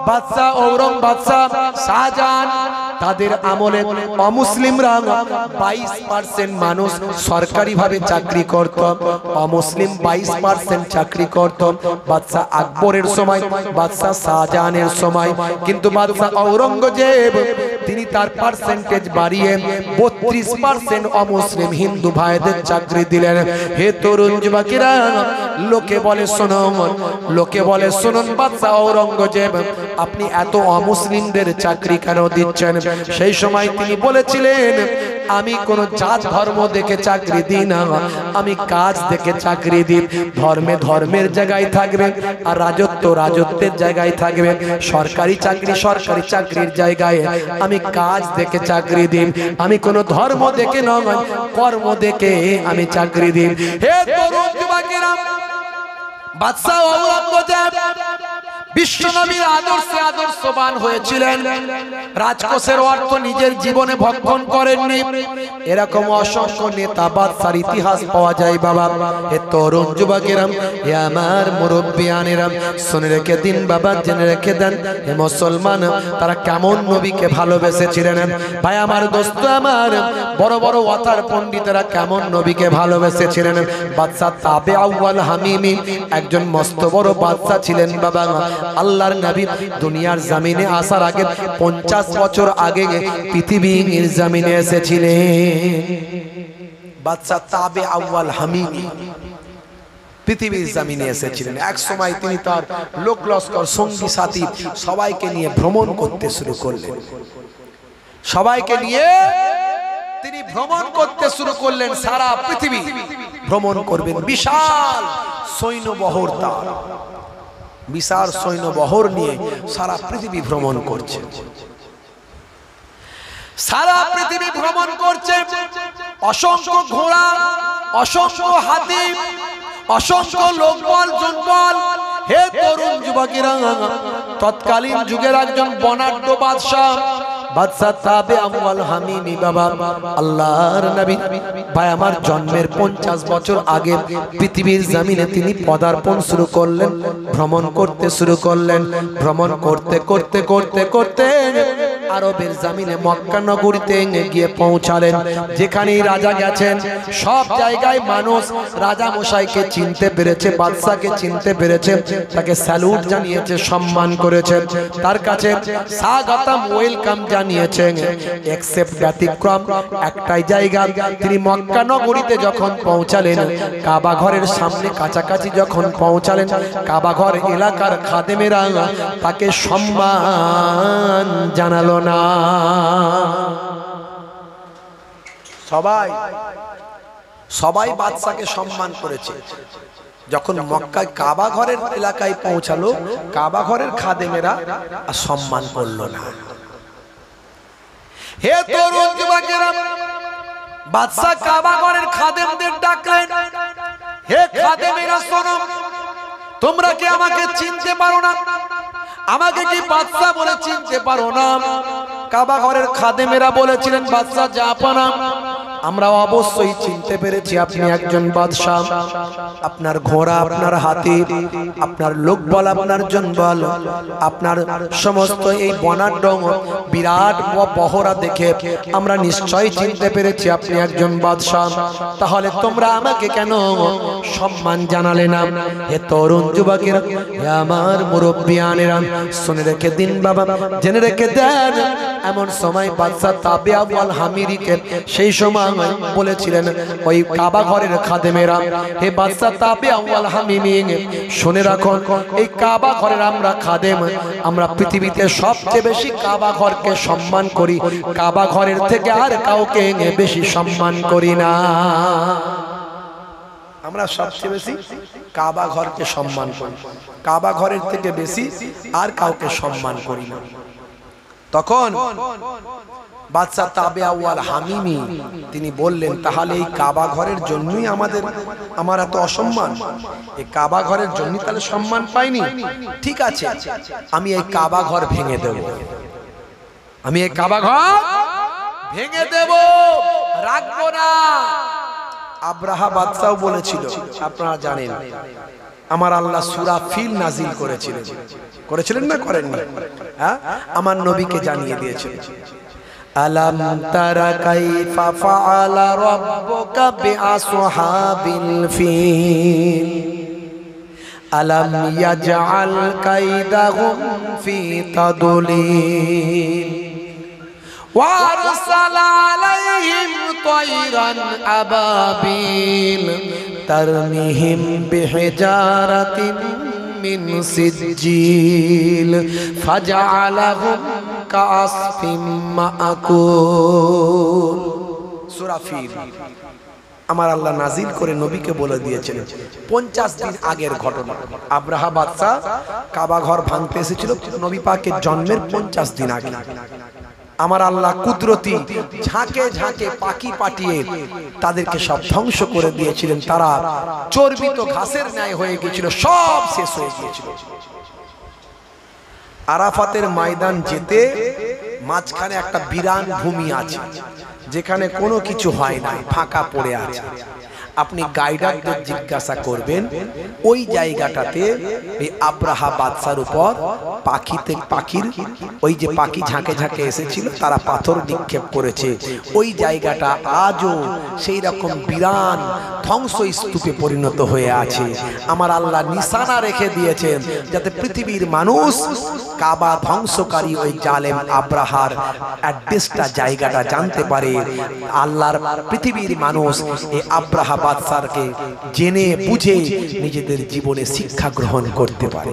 বাদশা ঔরঙ্গজেব, বাদশা শাহজাহান, তাদের আমলে অমুসলিমরা 22% মানুষ সরকারিভাবে চাকরি করত, অমুসলিম 22% চাকরি করত। বাদশা আকবরের সময়, বাদশা শাহজাহানের সময়, কিন্তু বাদশা ঔরঙ্গজেব তিনি তার পার্সেন্টেজ বাড়িয়ে 32% অমুসলিম হিন্দু ভাইদের চাকরি দিলেন। হে তরুণ যুবকেরা, লোকে বলে শুনুন, লোকে বলে শুনুন, বাদশা ঔরঙ্গজেব আপনি এত অমুসলিমদের চাকরি কেন দিচ্ছেন? সেই সময় তিনি বলেছিলেন, আমি কোন জাত ধর্ম দেখে চাকরি দিই না, আমি কাজ দেখে চাকরি দিই। ধর্মে ধর্মের জায়গায় থাকবে, আর রাজত্ব রাজত্বের জায়গায় থাকবে। সরকারি চাকরি সরকারি চাকরির জায়গায়, আমি কাজ দেখে চাকরি দিই। আমি কোন ধর্ম দেখে নয়, কর্ম দেখে আমি চাকরি দিই। হে তরুণ যুবকেরা, বাদশা ঔরঙ্গজেব বিশ্বনবীর আদর্শে আদর্শবান হয়েছিলেন, রাজকোষের অর্থ নিজের জীবনে ভক্ষণ করেননি। এরকম অসংখ্য নেতা বাদশার ইতিহাস পাওয়া যায় বাবা। হে তরুণ যুবকেরা, হে আমার মুরব্বিয়ানেরা, শুনে রেখে দিন বাবা, জেনে রেখে দেন, হে মুসলমান, তারা কেমন নবীকে ভালোবেসেছিলেন। ভাই আমার, দোস্ত আমার, বড় বড় ওয়াতার পণ্ডিতেরা কেমন নবীকে ভালোবেসেছিলেন। বাদশা তাবে আউয়াল হামিমি একজন মস্ত বড় বাদশা ছিলেন বাবা। আল্লাহর নবী দুনিয়ার জমিনে আসার আগে 50 বছর আগে পৃথিবীর জমিনে এসেছিলেন। বাদশা তাবে আউয়াল হামিমি পৃথিবীর জমিনে এসেছিলেন। এক সময় তিনি তার লোক লস্কর সঙ্গী সাথী সবাইকে নিয়ে ভ্রমণ করতে শুরু করলেন। সবাইকে নিয়ে তিনি ভ্রমণ করতে শুরু করলেন। সারা পৃথিবী ভ্রমণ করবেন। বিশাল সৈন্যবহর তার, বিশাল সৈন্যবহর নিয়ে সারা পৃথিবী ভ্রমণ করছে। সারা পৃথিবী ভ্রমণ করছে। অসংখ্য ঘোড়া, অসংখ্য হাতি, অসংখ্য লোকবল জনবল। হে তরুণ যুবকেরা, তৎকালীন যুগের একজন বনাঢ্য বাদশাহ, বাদশাহ তাবে আমওয়াল হামিমি বাবা আল্লাহর নবী ভাই আমার জন্মের 50 বছর আগে পৃথিবীর জমিনে তিনি পদার্পণ শুরু করলেন, ভ্রমণ করতে শুরু করলেন। ভ্রমণ করতে করতে করতে করতে আরবের জমিনে মক্কা নগরীতে গিয়ে পৌঁছালেন। যেখানেই রাজা গেছেন সব জায়গায় মানুষ রাজা মশাইকে চিনতে পেরেছে, বাদশাকে চিনতে পেরেছে, তাকে স্যালুট জানিয়েছে, সম্মান করেছে, তার কাছে স্বাগতম ওয়েলকাম জানিয়েছেন। এক্সেপ্ট ব্যতিক্রম একটাই জায়গা, তিনি মক্কা নগরীতে যখন পৌঁছালেন, কাবা ঘরের সামনে কাছাকাছি যখন পৌঁছালেন, কাবা ঘর এলাকার খাদেমেরা তাকে সম্মান জানালো না। সবাই বাদশাকে সম্মান করেছে। যখন মক্কায় কাবা ঘরের এলাকায় পৌঁছালো, কাবা ঘরের খাদেমেরা আর সম্মান করলো না। হে তরুণ যুবকেরা, বাদশা কাবা ঘরের খাদেমদের ডাকলেন, হে খাদেমেরা শোনো, তোমরা কি আমাকে চিনতে পারো না? আমাকে কি বাদশা বলে চিনতে পারো না? কাবা ঘরের খাদেমেরা বলেছিলেন, বাদশা জাপানা, আমরা অবশ্যই চিনতে পেরেছি আপনি একজন বাদশা। আপনার ঘোড়া, আপনার হাতি, আপনার লোকবল, আপনার জনবল, আপনার সমস্ত এই বনাঢ্য বিরাট বহরা দেখে আমরা নিশ্চয়ই চিনতে পেরেছি আপনি একজন বাদশা। তাহলে তোমরা আমাকে কেন সম্মান জানালে না? হে তরুণ যুবকেরা, হে আমার মুরব্বিয়ানেরা, শুনে রেখে দিন বাবা, জেনে রেখে দেন। এমন সময় বাদশা তাবে আমওয়াল হামিরিকে সেই সময় বলেছিলেন ওই কাবা ঘরের খাদেমেরা, হে বাদশা তাবে আমওয়াল হামিমি, শুনে রাখুন, এই কাবা ঘরের আমরা খাদেম, আমরা পৃথিবীতে সবচেয়ে বেশি কাবা ঘরকে সম্মান করি, কাবা ঘরের থেকে আর কাউকে বেশি সম্মান করি না। আমরা সবচেয়ে বেশি কাবা ঘরকে সম্মান করি, কাবা ঘরের থেকে বেশি আর কাউকে সম্মান করি না। তখন বাদশা তাবে আউয়াল হামিমি তিনি বললেন, তাহলে এই কাবা ঘরের জন্যই আমার এত অসম্মান? এই কাবা ঘরের জন্যই তাহলে সম্মান পাইনি? ঠিক আছে, আমি এই কাবা ঘর ভেঙে দেব, আমি এই কাবা ঘর ভেঙে দেব, রাখবো না। আব্রাহা বাদশাও বলেছিল, আপনারা জানেন, আমার আল্লাহ সূরা ফিল নাজিল করেছিলেন না করেননি? হ্যাঁ, আমার নবীকে জানিয়ে দিয়েছিলেন, আলাম তারা কাইফা ফাআলা রাব্বুকা বিআসহাবিল ফিল আলাম ইয়াজআল কাইদাহুম ফি তাদলিল ওয়া আরসালা আলাইহিম তায়রান আবাবিল তারমিহিম বিহিজারাতিন মিন সিজ্জিল ফাজআলাহুম কাআসফিম মাআকুল। সূরা ফিল আমার আল্লাহ নাজিল করে নবীকে বলে দিয়েছেন 50 দিন আগের ঘটনা। আব্রাহা বাদশা কাবা ঘর ভাঙতে এসেছিল নবী পাকের জন্মের 50 দিন আগে। আমার আল্লাহ কুদরতি ঝাঁকে ঝাঁকে পাখি পাঠিয়ে তাদেরকে সব ধ্বংস করে দিয়েছিলেন। তারা চর্বিত ঘাসের ন্যায় হয়ে গিয়েছিল, সব শেষ হয়ে গিয়েছিল। আরাফাতের ময়দান যেতে মাঝখানে একটা বিরান ভূমি আছে, যেখানে কোনো কিছু হয় না, ফাঁকা পড়ে আছে। আপনি গাইডারদের জিজ্ঞাসা করবেন, ওই জায়গাটাতে এই আব্রাহা বাদশার উপর পাখির ওই যে পাখি ঝাঁকে ঝাঁকে এসেছিল, তারা পাথর নিক্ষেপ করেছে। ওই জায়গাটা আজও সেই রকম বিরান ধ্বংস স্তূপে পরিণত হয়ে আছে। আমার আল্লাহ নিশানা রেখে দিয়েছেন যাতে পৃথিবীর মানুষ কাবা ধ্বংসকারী ওই জালেম আব্রাহার অ্যাড্রেসটা, জায়গাটা জানতে পারে। আল্লাহর পৃথিবীর মানুষ এই আব্রাহা বাদশাকে জেনে বুঝে নিজেদের জীবনে শিক্ষা গ্রহণ করতে পারে।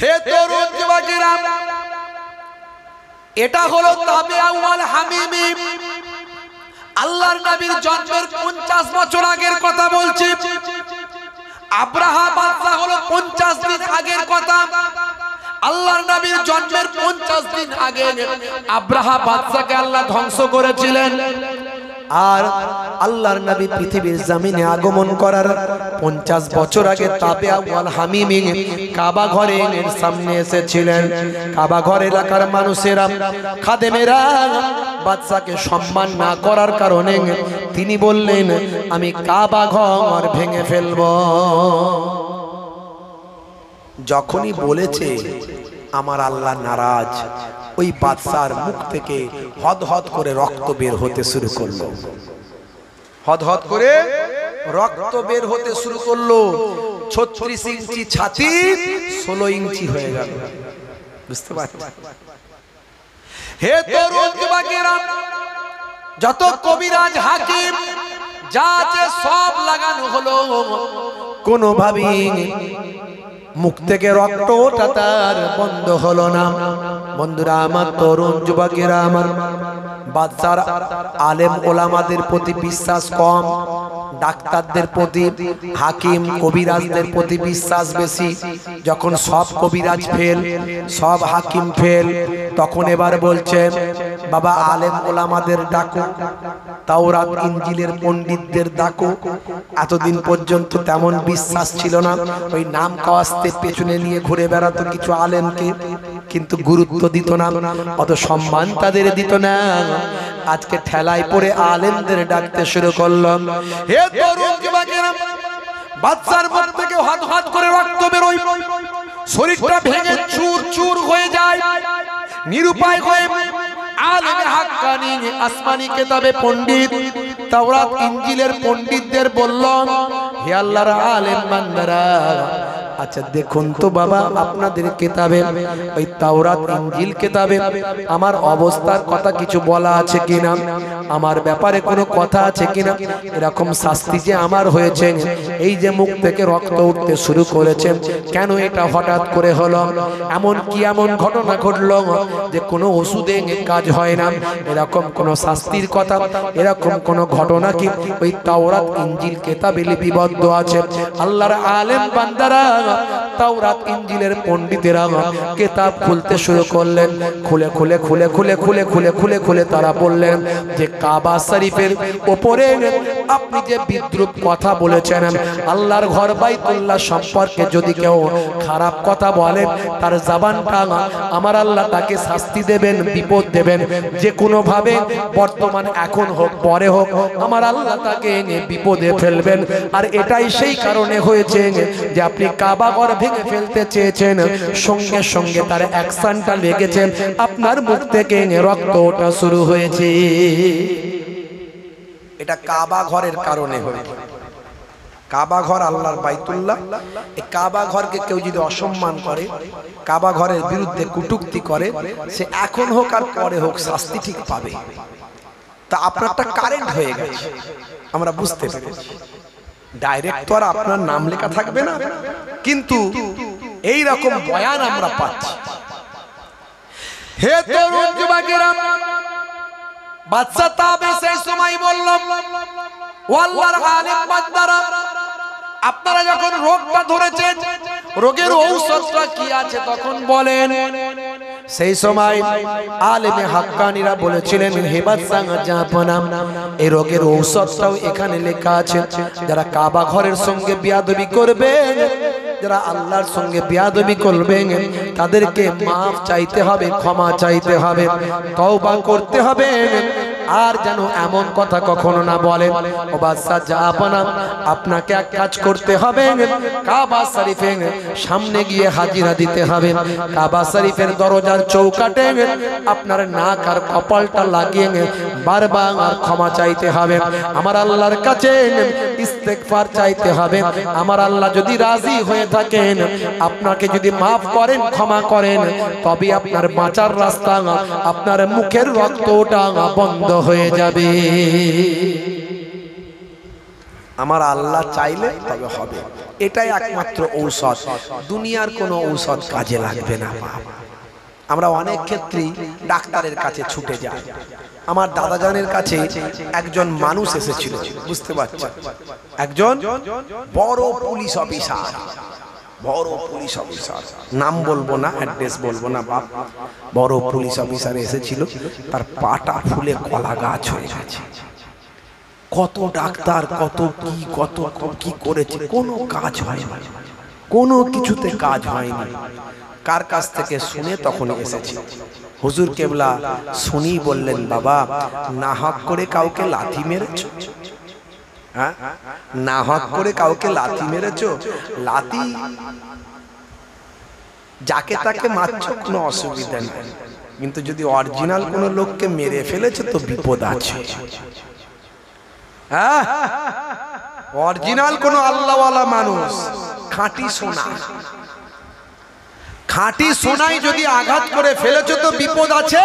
হে তরুণ যুবকেরা, এটা হলো তাবিআ ওয়াল হামিমি। আল্লাহর নবীর জন্মের 50 বছর আগের কথা বলছি। আব্রাহা বাদশা হলো 50 দিন আগের কথা। আল্লাহর নবীর জন্মের 50 দিন আগে আব্রাহা বাদশাকে আল্লাহ ধ্বংস করেছিলেন। আর আল্লাহর নবী পৃথিবীর জমিনে আগমন করার 50 বছর আগে তাবিআ ওয়াল হামিমি কাবা ঘরের সামনে এসেছিলেন। কাবা ঘর এলাকার মানুষেরা, খাদেমেরা বাদশাকে সম্মান না করার কারণে তিনি বললেন, আমি কাবা ঘর ভেঙে ফেলব। যখনই বলেছে আমার আল্লাহ নারাজ, ওই বাদশার মুখ থেকে হদহদ করে রক্ত বের হতে শুরু করলো। হদহদ করে রক্ত বের হতে শুরু করলো। 36 ইঞ্চি ছাতি 16 ইঞ্চি হয়ে গেল। বুঝতে পারছেন? হে তরুণ যুবকেরা, যত কবিরাজ হাকিম যা আছে সব লাগানো হলো, কোনোভাবেই মুখ থেকে রক্ত ওঠা তার বন্ধ হলো না। বন্ধুরা আমার, তরুণ যুবকেরা আমার, বাদশার আলেম ওলামাদের প্রতি বিশ্বাস কম, ডাক্তারদের প্রতি, হাকিম কবিরাজদের প্রতি বিশ্বাস বেশি। যখন সব কবিরাজ ফেল, সব হাকিম ফেল, তখন এবার বলছে বাবা আলেম ওলামাদের ডাকো, তাওরাত ইনজিলের পণ্ডিতদের ডাকো। এতদিন পর্যন্ত তেমন বিশ্বাস ছিল না, ওই নাম কাওয়াস্তে পেছনে নিয়ে ঘুরে বেড়াতো কিছু আলেমকে, কিন্তু গুরুত্ব দিত না, অত সম্মান তাদের দিত না। আজকে ঠেলায় পড়ে আলেমদের ডাকতে শুরু করলাম। হে তরুণ যুবকেরা, বাদশার মুখ থেকে হদহদ করে রক্ত বেরোয়, শরীরটা ভেঙে চুর চুর হয়ে যায়, নিরুপায় হয়ে আলেমে হাক্কানি আসমানি কিতাবে পণ্ডিত, তাওরাত ইনজিলের পণ্ডিতদের বললাম, হে আল্লাহর আলেম বান্দারা, আচ্ছা দেখুন তো বাবা, আপনাদের কিতাবে ওই তাওরাত ইনজিল কিতাবে আমার অবস্থার কথা কিছু বলা আছে কিনা, আমার ব্যাপারে কোনো কথা আছে কিনা? এরকম শাস্তি যে আমার হয়েছে, এই যে মুখ থেকে রক্ত উঠতে শুরু করেছে, কেন এটা হঠাৎ করে হলো? এমন কি এমন ঘটনা ঘটলো যে কোনো ওষুধে কাজ হয় না? এরকম কোন শাস্তির কথা, এরকম কোন ঘটনা কি ওই তাওরাত ইনজিল কিতাবে লিপিবদ্ধ আছে? আল্লাহর আলেম বান্দারা, তাওরাত ইনজিলের পণ্ডিতেরা কিতাব খুলতে শুরু করলেন। খুলে খুলে খুলে খুলে খুলে খুলে খুলে খুলে তারা বললেন যে কাবা শরীফের উপরে আপনি যে বিদ্রুপ কথা বলেছেন, আল্লাহর ঘর বাইতুল্লাহ সম্পর্কে যদি কেউ খারাপ কথা বলে, তার জবানটা আমার আল্লাহ তাকে শাস্তি দেবেন, বিপদ দেবেন, যে কোনো ভাবে, বর্তমান এখন হোক পরে হোক, আমার আল্লাহ তাকে বিপদে ফেলবেন। আর এটাই সেই কারণে হয়েছে যে আপনি কাবা ঘর ভেঙে ফেলতে চেয়েছেন, সঙ্গে সঙ্গে তার অ্যাকশনটা লেগেছে, আপনার মুখ থেকে রক্ত ওঠা শুরু হয়েছে। এটা কাবা ঘরের কারণে হয়েছে। কাবা ঘর আল্লাহর বাইতুল্লাহ, এই কাবা ঘরকে কেউ যদি অসম্মান করে, কাবা ঘরের বিরুদ্ধে কটূক্তি করে, সে এখন হোক আর পরে হোক শাস্তি ঠিক পাবে। তা আপনারটা কারেন্ট হয়ে গেছে, আমরা বুঝতে পেরেছি। ডাইরেক্ট তো আর আপনার নাম লেখা থাকবে না, কিন্তু এই রকম বয়ান আমরা পাচ্ছি। হে তরুণ যুবকেরা, বাদশা তাবে সেই সময় বলল, ও আল্লাহর আলেম বান্দারা, আপনারা যখন রোগটা ধরেছেন, রোগের ঔষধটা কি আছে তখন বলেন। সেই সময় আলেমে হাক্কানিরা বলেছিলেন, হে বাদশা জাহাপনা, এই রোগের ঔষধটাও এখানে লেখা আছে। যারা কাবা ঘরের সঙ্গে বিয়াদবি করবে, যারা আল্লাহর সঙ্গে বিয়াদবি করবেন, তাদেরকে মাফ চাইতে হবে, ক্ষমা চাইতে হবে, তওবা করতে হবে, আর যেন এমন কথা কখনো না বলেন। ও বাদশা জাহাপনা, আপনাকে এক কাজ করতে হবে, কাবা শরীফের সামনে গিয়ে হাজিরা দিতে হবে। কাবা শরীফের দরজার চৌকাটে আপনার নাক আর কপালটা লাগিয়ে বারবার ক্ষমা চাইতে হবে, আমার আল্লাহর কাছে ইস্তেগফার চাইতে হবে। আমার আল্লাহ যদি রাজি হয়ে থাকেন, আপনাকে যদি মাফ করেন, ক্ষমা করেন, তবে আপনার বাঁচার রাস্তা, আপনার মুখের রক্তটা বন্ধ হয়ে যাবে। আমার আল্লাহ চাইলে তবে হবে, এটাই একমাত্র ঔষধ। দুনিয়ার কোনো ঔষধ কাজে লাগবে না। আমরা অনেক ক্ষেত্রেই ডাক্তারের কাছে ছুটে যাই। আমার দাদাজানের কাছে একজন মানুষ এসেছিল, বুঝতে পারছেন, একজন বড় পুলিশ অফিসার, বড় পুলিশ অফিসার, নাম বলবো না, অ্যাড্রেস বলবো না বাপ, বড় পুলিশ অফিসার এসেছিল। তার পাটা ফুলে কলা গাছ হয়ে গেছে। কত ডাক্তার কত কি করেছে, কোনো কাজ হয়নি, কোনো কিছুতে কাজ হয়নি। কার কাছ থেকে শুনে তখন এসেছি, হুজুর কেবলা শুনি বললেন, বাবা না হক করে কাউকে লাথি মেরেছো? হ্যাঁ, না হক করে কাউকে লাথি মেরেছো? লাথি যাকে তাকে মারছো কোনো অসুবিধা নেই, কিন্তু যদি অরিজিনাল কোনো লোককে মেরে ফেলেছে তো বিপদ আছে। হ্যাঁ, অরিজিনাল কোন আল্লাহওয়ালা মানুষ, খাঁটি সোনা, খাঁটি সোনাই যদি আঘাত করে ফেলেছো তো বিপদ আছে।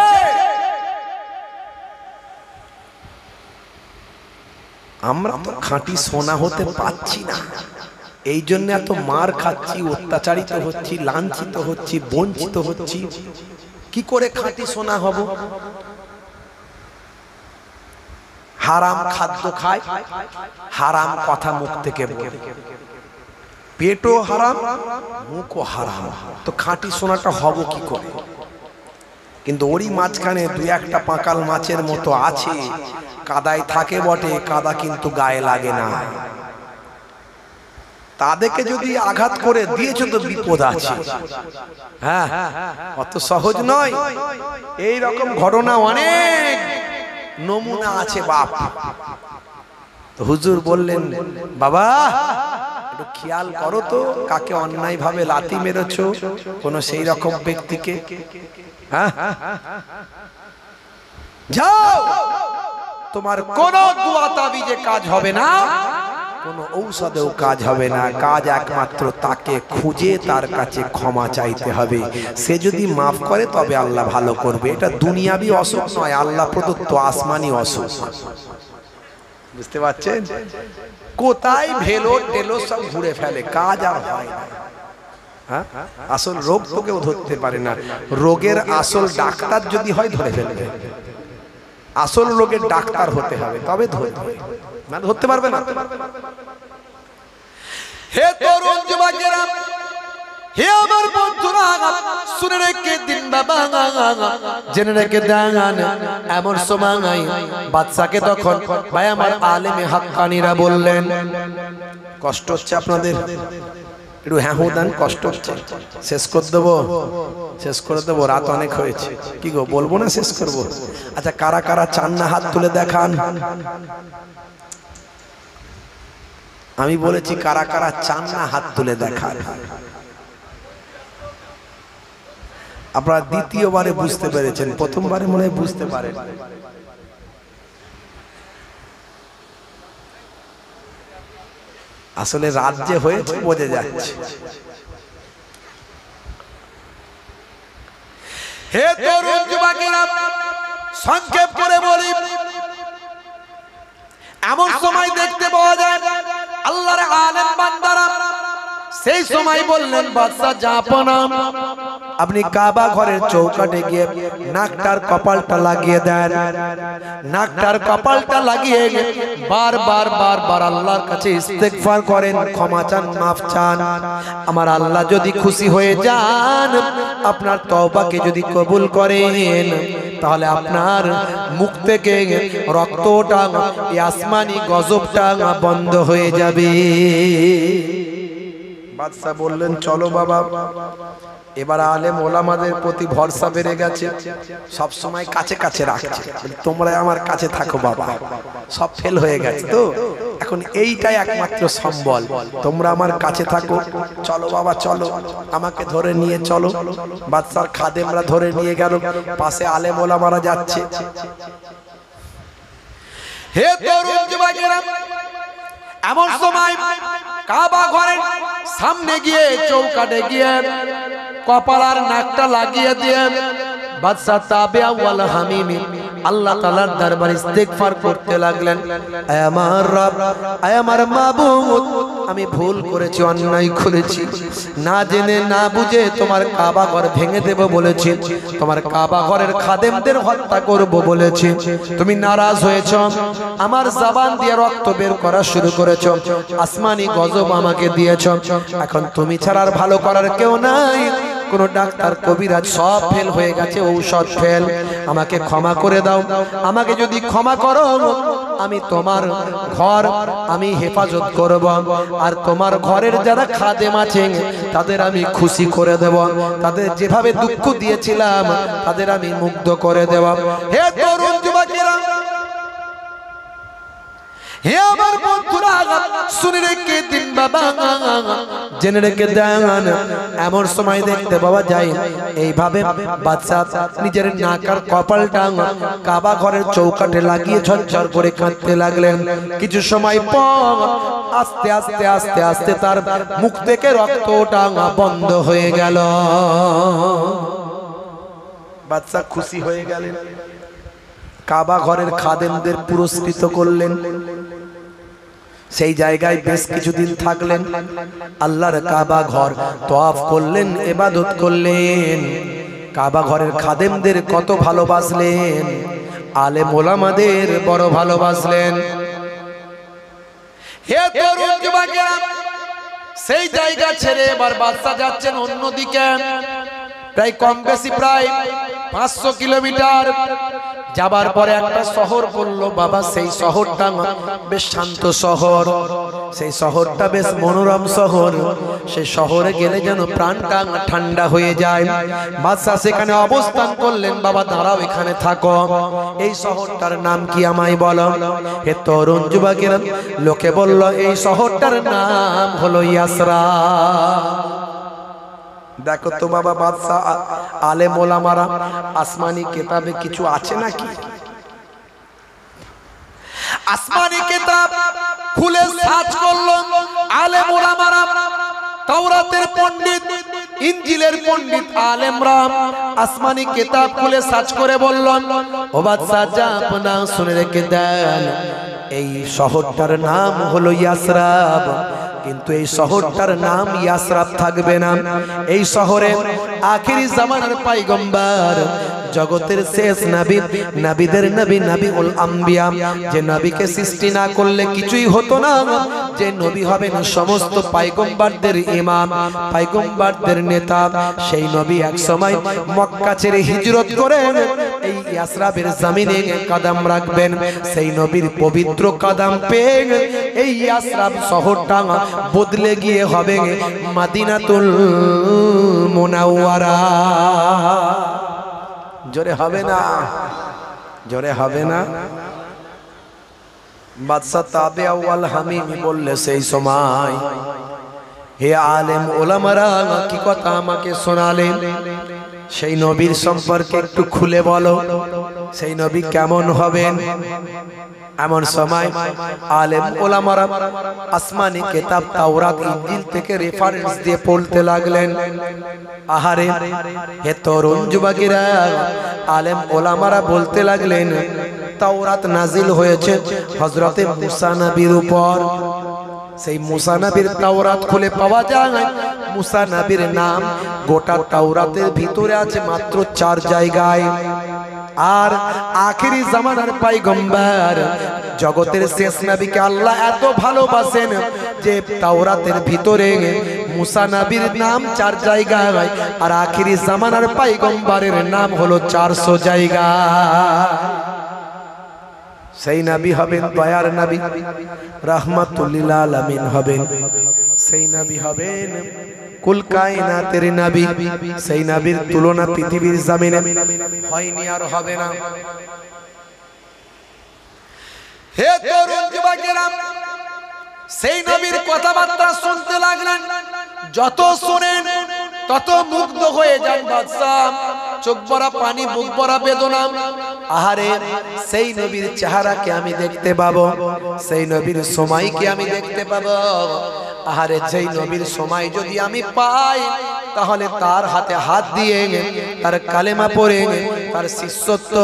আমরা তো খাঁটি সোনা হতে পাচ্ছি না, এই জন্য এত মার খাচ্ছি, অত্যাচারিত হচ্ছি, লাঞ্ছিত হচ্ছি, বঞ্চিত হচ্ছি। কি করে খাঁটি সোনা হব? হারাম খাদ্য খায়, হারাম কথা মুখ থেকে বলে, পেটও হারাম, মুখও হারাম, তো খাঁটি সোনাটা হব কি করে? কিন্তু ওরই মাঝখানে দু একটা পাকাল মাছের মতো আছে, কাদায় থাকে বটে, কাদা কিন্তু গায়ে লাগে না। তাদেরকে যদি আঘাত করে দিয়েছো তো বিপদ আছে। হ্যাঁ, অত সহজ নয়। এই রকম ঘটনা অনেক নমুনা আছে বাপ। তো হুজুর বললেন, বাবা একটু খেয়াল করো তো, কাকে অন্যায় ভাবে লাথি মেরেছো, কোন সেই রকম ব্যক্তিকে। হ্যাঁ, যাও, তোমার কোন দোয়া তাবিজে কাজ হবে না, কোন ঔষধেও কাজ হবে না। কাজ একমাত্র তাকে খুঁজে তার কাছে ক্ষমা চাইতে হবে। সে যদি মাফ করে তবে আল্লাহ ভালো করবে। এটা দুনিয়াবি অসুখ নয়, আল্লাহ প্রদত্ত আসমানি অসুখ। বুঝতে পারছেন? কোথায় ভেলো টেলো সব ঘুরে ফেলে, কাজ আর হয় না। হ্যাঁ, আসল রোগ তো কেউ ধরতে পারে না। রোগের আসল ডাক্তার যদি হয় ধরে ফেলবে। আসল রোগের ডাক্তার হতে হবে, তবে ধরবে, না ধরতে পারবে না। হে তরুণ যুবকেরা, হে আমার বন্ধুরা, শুনে রেখে দিন বাবা, জেনে রেখে দেন, এমন সময় বাদশাকে তখন ভাই আমার আলেমে হাক্কানিরা বললেন, কষ্ট হচ্ছে আপনাদের, একটু হ্যাঁ হো দেন, কষ্ট হচ্ছে, শেষ করে দেবো, শেষ করে দেবো, রাত অনেক হয়েছে। কি গো, বলবো না শেষ করবো? আচ্ছা, কারা কারা চান না হাত তুলে দেখান। আমি বলেছি কারা কারা চান না হাত তুলে দেখান। আপনারা দ্বিতীয়বারে বুঝতে পেরেছেন, প্রথমবারে মনে হয় বুঝতে পারেন। আসলে রাত যে হয়েছে বোঝা যাচ্ছে। হে তরুণ যুবকেরা, সংক্ষেপ করে বলি, এমন সময় দেখতে পাওয়া যায় আল্লাহর আলেম বান্দারা সেই সময় বললেন, বাদশা জাহাপনা, আপনি কাবা ঘরের চৌকাঠে গিয়ে নাকটার কপালটা লাগিয়ে দেন। নাকটার কপালটা লাগিয়ে বারবার বারবার আল্লাহর কাছে ইস্তেগফার করেন, ক্ষমা চান, মাফ চান। আমার আল্লাহ যদি খুশি হয়ে যান, আপনার তওবাকে যদি কবুল করেন, তাহলে আপনার মুখ থেকে রক্তটা, আসমানি গজবটা বন্ধ হয়ে যাবে। বাদশা বললেন, চলো বাবা। এবার আলেম ওলামাদের প্রতি ভরসা বেড়ে গেছে, সব সময় কাছে কাছে রাখছে, তোমরা আমার কাছে থাকো বাবা, সব ফেল হয়ে গেছে তো এখন এইটাই একমাত্র সম্বল, তোমরা আমার কাছে থাকো। চলো বাবা চলো, আমাকে ধরে নিয়ে চলো। বাদশার খাদেমরা ধরে নিয়ে গেল, পাশে আলেম ওলামারা যাচ্ছে। হে তরুণ যুবকেরা, এমন সময় কাবা ঘরের সামনে গিয়ে চৌকাঠে গিয়ে কপাল আর নাকটা লাগিয়ে দিয়ে বাদশা তাবিয়া ওয়াল হামিমি আল্লাহ তাআলার দরবারে ইস্তেগফার করতে লাগলেন, আয় আমার রব, আয় আমার মাবুদ, আমি ভুল করেছি, অন্যায় করেছি, না জেনে না বুঝে তোমার কাবা ঘর ভেঙে দেব বলেছি, তোমার কাবা ঘরের খাদেমদের হত্যা করব বলেছি, তুমি নারাজ হয়েছ, আমার জবান দিয়ে রক্ত বের করা শুরু করেছ, আসমানি গজব আমাকে দিয়েছ, এখন তুমি ছাড়া আর ভালো করার কেউ নাই, কোন ডাক্তার কবিরাজ সব ফেল হয়ে গেছে, ঔষধ ফেল, আমাকে ক্ষমা করে দাও, আমাকে যদি ক্ষমা করো আমি তোমার ঘর আমি হেফাজত করব, আর তোমার ঘরের যারা খাদেম আছে তাদের আমি খুশি করে দেব, তাদের যেভাবে দুঃখ দিয়েছিলাম তাদের আমি মুগ্ধ করে দেব। হে তরুণ যুবকেরা, হে আমার বন্ধুরা, শুনে রেখে দিন বাবা, জেনে রেখে দেন, এমন সময় দেখতে পাওয়া যায় এইভাবে বাচ্চা নিজের নাকার কপালটা কাবা ঘরের চৌকাঠে লাগিয়ে ঝরঝর করে কাঁদতে লাগলেন। কিছু সময় পর আস্তে আস্তে আস্তে আস্তে তার মুখ থেকে রক্তটা বন্ধ হয়ে গেল। বাচ্চা খুশি হয়ে গেলেন, কাবা ঘরের খাদেমদের পুরস্কৃত করলেন, সেই জায়গায় বেশ কিছুদিন থাকলেন, আল্লাহর কাবা ঘর তওয়াফ করলেন, ইবাদত করলেন, কাবা ঘরের খাদেমদের কত ভালোবাসলেন, আলেম ওলামাদের বড় ভালোবাসলেন। হে তরুণ যুবকেরা, সেই জায়গা ছেড়ে এবার বাদশা যাচ্ছেন অন্যদিকে, প্রায় কম বেশি প্রায় 500 কিলোমিটার যাবার পরে একটা শহর পড়লো বাবা, সেই শহরটা বেশ শান্ত শহর, সেই শহরটা বেশ মনোরম শহর, সেই শহরে গেলে যেন প্রাণটা ঠান্ডা হয়ে যায়। বাদশা সেখানে অবস্থান করলেন, বাবা দাঁড়াও, এখানে থাকো, এই শহরটার নাম কি আমায় বলো। হে তরুণ যুবকেরা, লোকে বলল এই শহরটার নাম হলো ইয়াসরা। দেখো তো বাবা, বাদশা আলেম ওলামারা আসমানি কিতাবে কিছু আছে নাকি? আসমানি কিতাব খুলে সার্চ করলো আলেম ওলামারা, তাওরাতের পণ্ডিত, ইনজিলের পণ্ডিত আলেমরা আসমানি কিতাব খুলে সার্চ করে বলল, ও বাদশা যা আপনা শুনে রেখে দেন, এই শহরটার নাম হলো ইয়াসরাব, কিন্তু এই শহরটার নাম ইয়াসরাব থাকবে না। এই শহরে আখিরি জামানার পয়গম্বর, জগতের শেষ নবী, নবীদের নবী, নবীউল আম্বিয়া, যে নবীকে সৃষ্টি না করলে কিছুই হতো না, যে নবী হবেন সমস্ত পয়গম্বরদের ইমাম, পয়গম্বরদের নেতা, সেই নবী এক সময় মক্কা ছেড়ে হিজরত করেন এই ইয়াসরাবের জমিনে কদম রাখবেন। সেই নবীর পবিত্র কদম পেয়ে এই ইয়াসরাব শহরটা বদলে গিয়ে হবে মদিনাতুল মুনাওয়ারা। জোরে হবে না? জোরে হবে না? বাদশা তাবে আউয়াল হামিমি বললে সেই সময়, হে আলেম ওলামারা, কি কথা আমাকে শোনালেন, সেই নবীর সম্পর্কে একটু খুলে বলো, সেই নবী কেমন হবেন। এমন সময় আলেম ওলামারা আসমানি কিতাব তাওরাত ইনজিল থেকে রেফারেন্স দিয়ে পড়তে লাগলেন। আহারে, হে তরুণ যুবকেরা, আলেম ওলামারা বলতে লাগলেন তাওরাত নাজিল হয়েছে হযরতে মুসা নবীর উপর। সেই মুসা নবীর তাওরাত খুলে পাওয়া যায় মুসা নবীর নাম গোটা তাওরাতের ভিতরে আছে মাত্র 4 জায়গায়। আর আখেরি জামানার পয়গম্বর, জগতের শেষ নবীকে আল্লাহ এত ভালোবাসেন যে তাওরাতের ভিতরে মুসা নবীর নাম 4 জায়গায়, আর আখেরি জামানার পয়গম্বরের নাম হলো 400 জায়গা। সেই নবী হবেন দয়ার নবী, রাহমাতুল লিল আলামিন হবেন, সেই নবী হবেন কুল কায়নাতের নবী। সেই নবীর তুলনা পৃথিবীর জমিনে হয়নি আর হবে না। হে তরুণ যুবকেরা, সেই নবীর কথাবার্তা শুনতে লাগলেন, যত শুনেন তত মুগ্ধ হয়ে যান বাদশা, চোখ ভরা পানি, বুক ভরা বেদনা। আহারে, সেই নবীর চেহারাকে আমি দেখতে পাবো, সেই নবীর সময়কে আমি দেখতে পাবো। আহারে, সেই নবীর সময় যদি আমি পাই, তাহলে তার হাতে হাত দিয়ে তার কালেমা পড়ে তার শিষ্যত্ব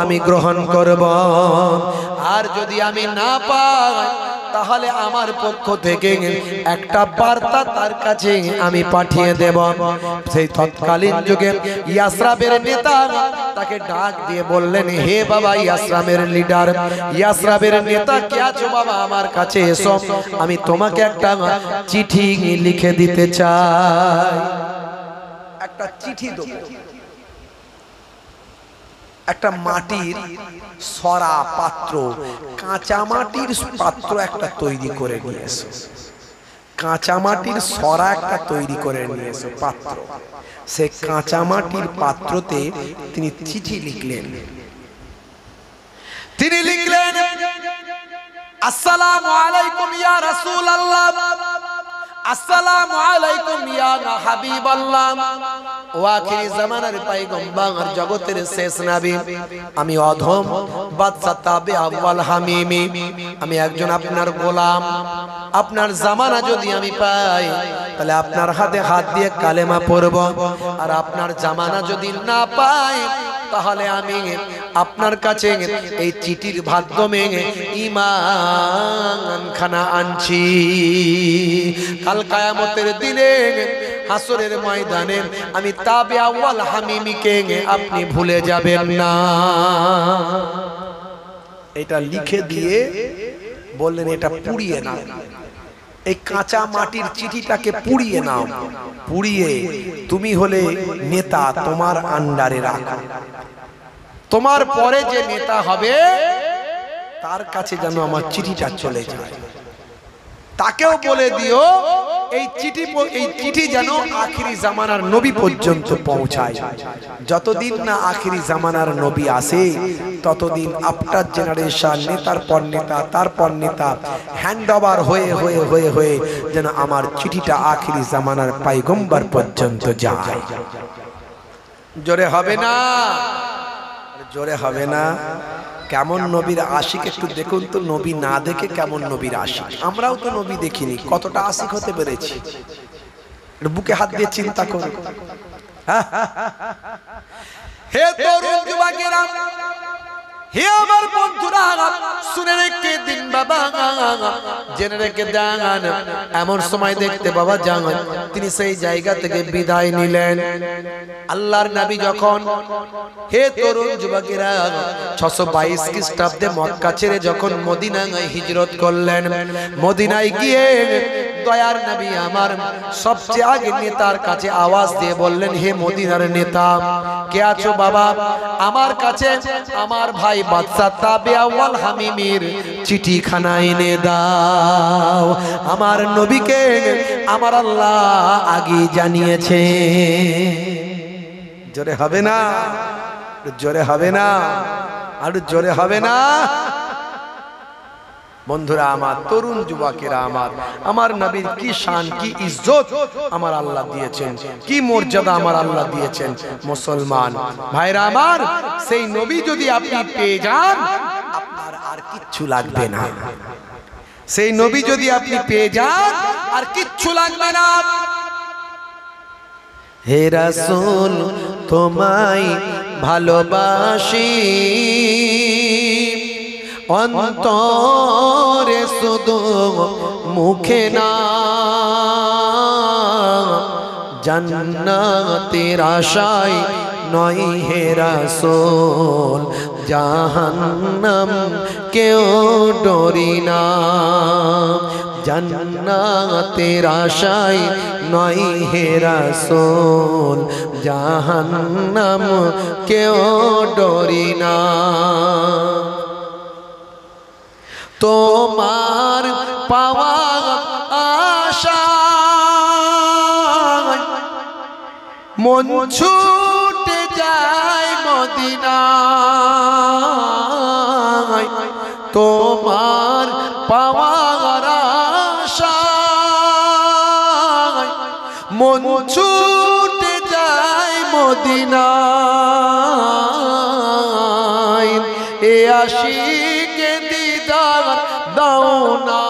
আমি গ্রহণ করব। আর যদি আমি না পাই তাহলে আমার পক্ষ থেকে একটা বার্তা তার কাছে আমি পাঠিয়ে দেব। সেই তৎকালীন যুগে ইয়াসরাবের নেতা তাকে ডাক দিয়ে বললেন, হে বাবা ইয়াসরাবের লিডার, ইয়াসরাবের নেতা কে আছো বাবা, আমার কাছে এসো, আমি তোমাকে একটা চিঠি লিখে দিতে চাই। একটা চিঠি দেব, একটা মাটির সরা পাত্র, কাঁচা মাটির পাত্র একটা তৈরি করে নিয়ে এসো, কাঁচা মাটির সরা একটা তৈরি করে নিয়ে এসো পাত্র। সে কাঁচা মাটির পাত্রতে তিনি চিঠি লিখলেন। তিনি লিখলেন, আসসালামু আলাইকুম ইয়া রাসূলুল্লাহ, আসসালামু আলাইকুম ইয়া হাবিবাল্লাহ, ও আখিরি জামানার পয়গম্বর, জগতের শেষ নবী, আমি অধম বাদশা তাবে আউয়াল হামিমি, আমি একজন আপনার গোলাম। আপনার জামানা যদি আমি পাই তাহলে আপনার হাতে হাত দিয়ে কালেমা পড়ব, আর আপনার জামানা যদি না পাই তাহলে আমি আপনার কাছে এই চিঠির মাধ্যমে ঈমান খানা আনছি। কাল কিয়ামতের দিনে হাসরের ময়দানে আমি তাবে আউয়াল হামিমিকে আপনি ভুলে যাবেন না। এটা লিখে দিয়ে বললেন, এটা পুড়িয়ে নাও, এই কাঁচা মাটির চিঠিটাকে পুড়িয়ে নাও, পুড়িয়ে তুমি হলে নেতা, তোমার আন্ডারে রাখো, তোমার পরে যে নেতা হবে তার কাছে যেন আমার চিঠিটা চলে যায়। তাকেও বলে দিও এই চিঠি যেন আখিরি জামানার নবী পর্যন্ত পৌঁছায়। যতদিন না আখিরি জামানার নবী আসে ততদিন আফটার জেনারেশন, নেতার পর নেতা, তারপর নেতা, হ্যান্ড ওভার হয়ে হয়ে হয়ে হয়ে যেন আমার চিঠিটা আখিরি জামানার পয়গম্বর পর্যন্ত যায়। জোরে হবে না? জোরে হবে না? কেমন নবীর আশিক একটু দেখুন তো, নবী না দেখে কেমন নবীর আশিক। আমরাও তো নবী দেখিনি, কতটা আশিক হতে পেরেছি বুকে হাত দিয়ে চিন্তা করুন। হে তরুণ যুবকেরা, হে আমার বন্ধুরা, শুনে রেখে দিন বাবা, জেনে রেখে দেন। এমন সময় দেখতে বাবা যান, তিনি সেই জায়গা থেকে বিদায় নিলেন। আল্লাহর নবী যখন, হে তরুণ যুবকেরা, 622 খ্রিস্টাব্দে মক্কা ছেড়ে যখন মদিনায় হিজরত করলেন, মদিনায় গিয়ে দয়ার নবী আমার সবচেয়ে আগে নেতার কাছে আওয়াজ দিয়ে বললেন, হে মদিনার নেতা, কে আছো বাবা? আমার কাছে আমার ভাই বাদশা তাবে আউয়াল হামিমির চিঠিখানা এনে দাও। আমার নবীকে আমার আল্লাহ আগে জানিয়েছে। জোরে হবে না? জোরে হবে না? আর জোরে হবে না? বন্ধুরা আমার, তরুণ যুবকেরা আমার, আমার নবীর কি শান, কি ইজ্জত আমার আল্লাহ দিয়েছেন, কি মর্যাদা আমার আল্লাহ দিয়েছেন। মুসলমান ভাইরা আমার, সেই নবী যদি আপনি পেয়ে যান আপনার আর কিচ্ছু লাগবে না। সেই নবী যদি আপনি পেয়ে যান আর কিচ্ছু লাগবে না। হে রাসূল তোমায় ভালোবাসি, অন্তরে শুধু মুখে না, জান্নাতের আশায় নয় হে রাসূল, জাহান্নাম কেউ ডরি না। জান্নাতের আশায় নয় হে রাসূল, জাহান্নাম কেউ ডরি না। তোমার পাওয়া আশায় মন ছুটে যায় মদিনায়, তোমার পাওয়ার আশায় মন ছুটে যায় মদিনায়। এ আশিকে দিদার দাও না,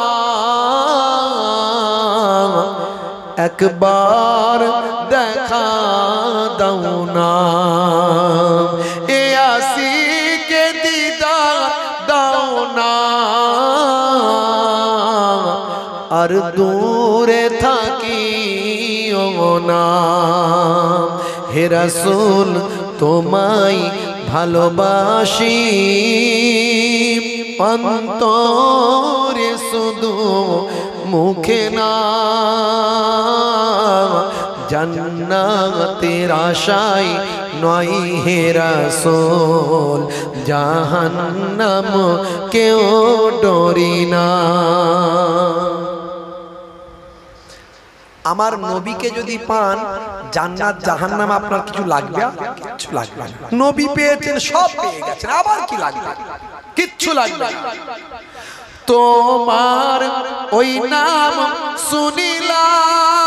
একবার দেখা দাও না। এ আর দূরে থাকিও না। হে রাসূল তোমায় ভালোবাসি, অন্তরে শুধু মুখে না। জান্নাতের আশায় নয় হে রাসূল, জাহান্নাম কেউ ডরি না। আমার নবীকে যদি পান, জান্নাত জাহান্নাম আপনার কিছু লাগবে? কিছু লাগবে না। নবী পেয়েছেন, সব পেয়ে গেছেন, আবার কি লাগবে? কিচ্ছু লাগবে না। তোমার ওই নাম শুনিলাম,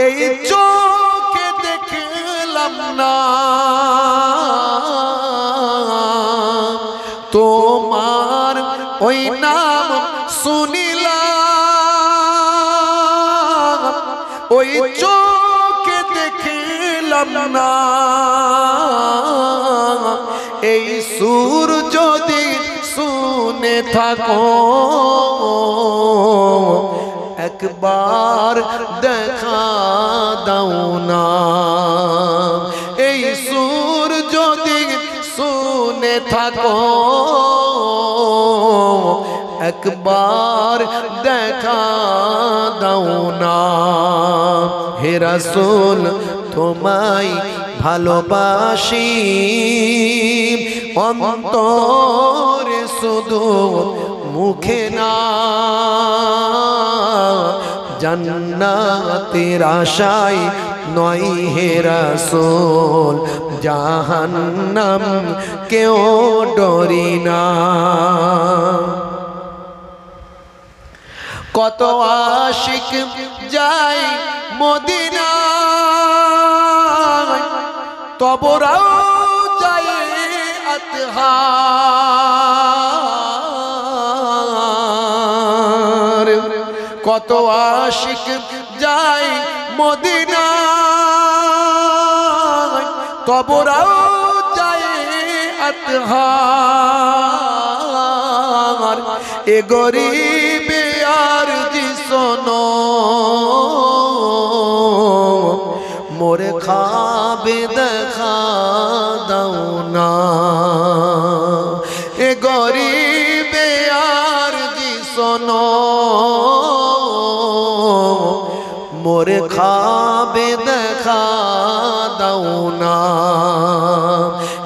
এই চোখে দেখলাম না। তোমার ওই নাম শুনিলাম, ওই চোখে দেখলাম না। এই সুর যদি শুনে থাকো, একবার দেখা দাও না। এই সুর যদি শুনে থাকো, একবার দেখা দাও না। হে রাসূল তোমায় ভালোবাসি, অন্তরে শুধু মুখে না। জান্নাতের আশায় নয় হে রাসূল, জাহান্নাম কেউ ডরি না। কত আশিক যায় মদিনায়, তবরাও যায় আতহার। কত আশিক যায় মদিনায়, তবরাও যায় আতহার। এ গরিব আর জি শোনো, মোরে খাবে দেখা দাও না। এ গরিব আর জি শোনো, মোরে খাবে দেখা দাও না।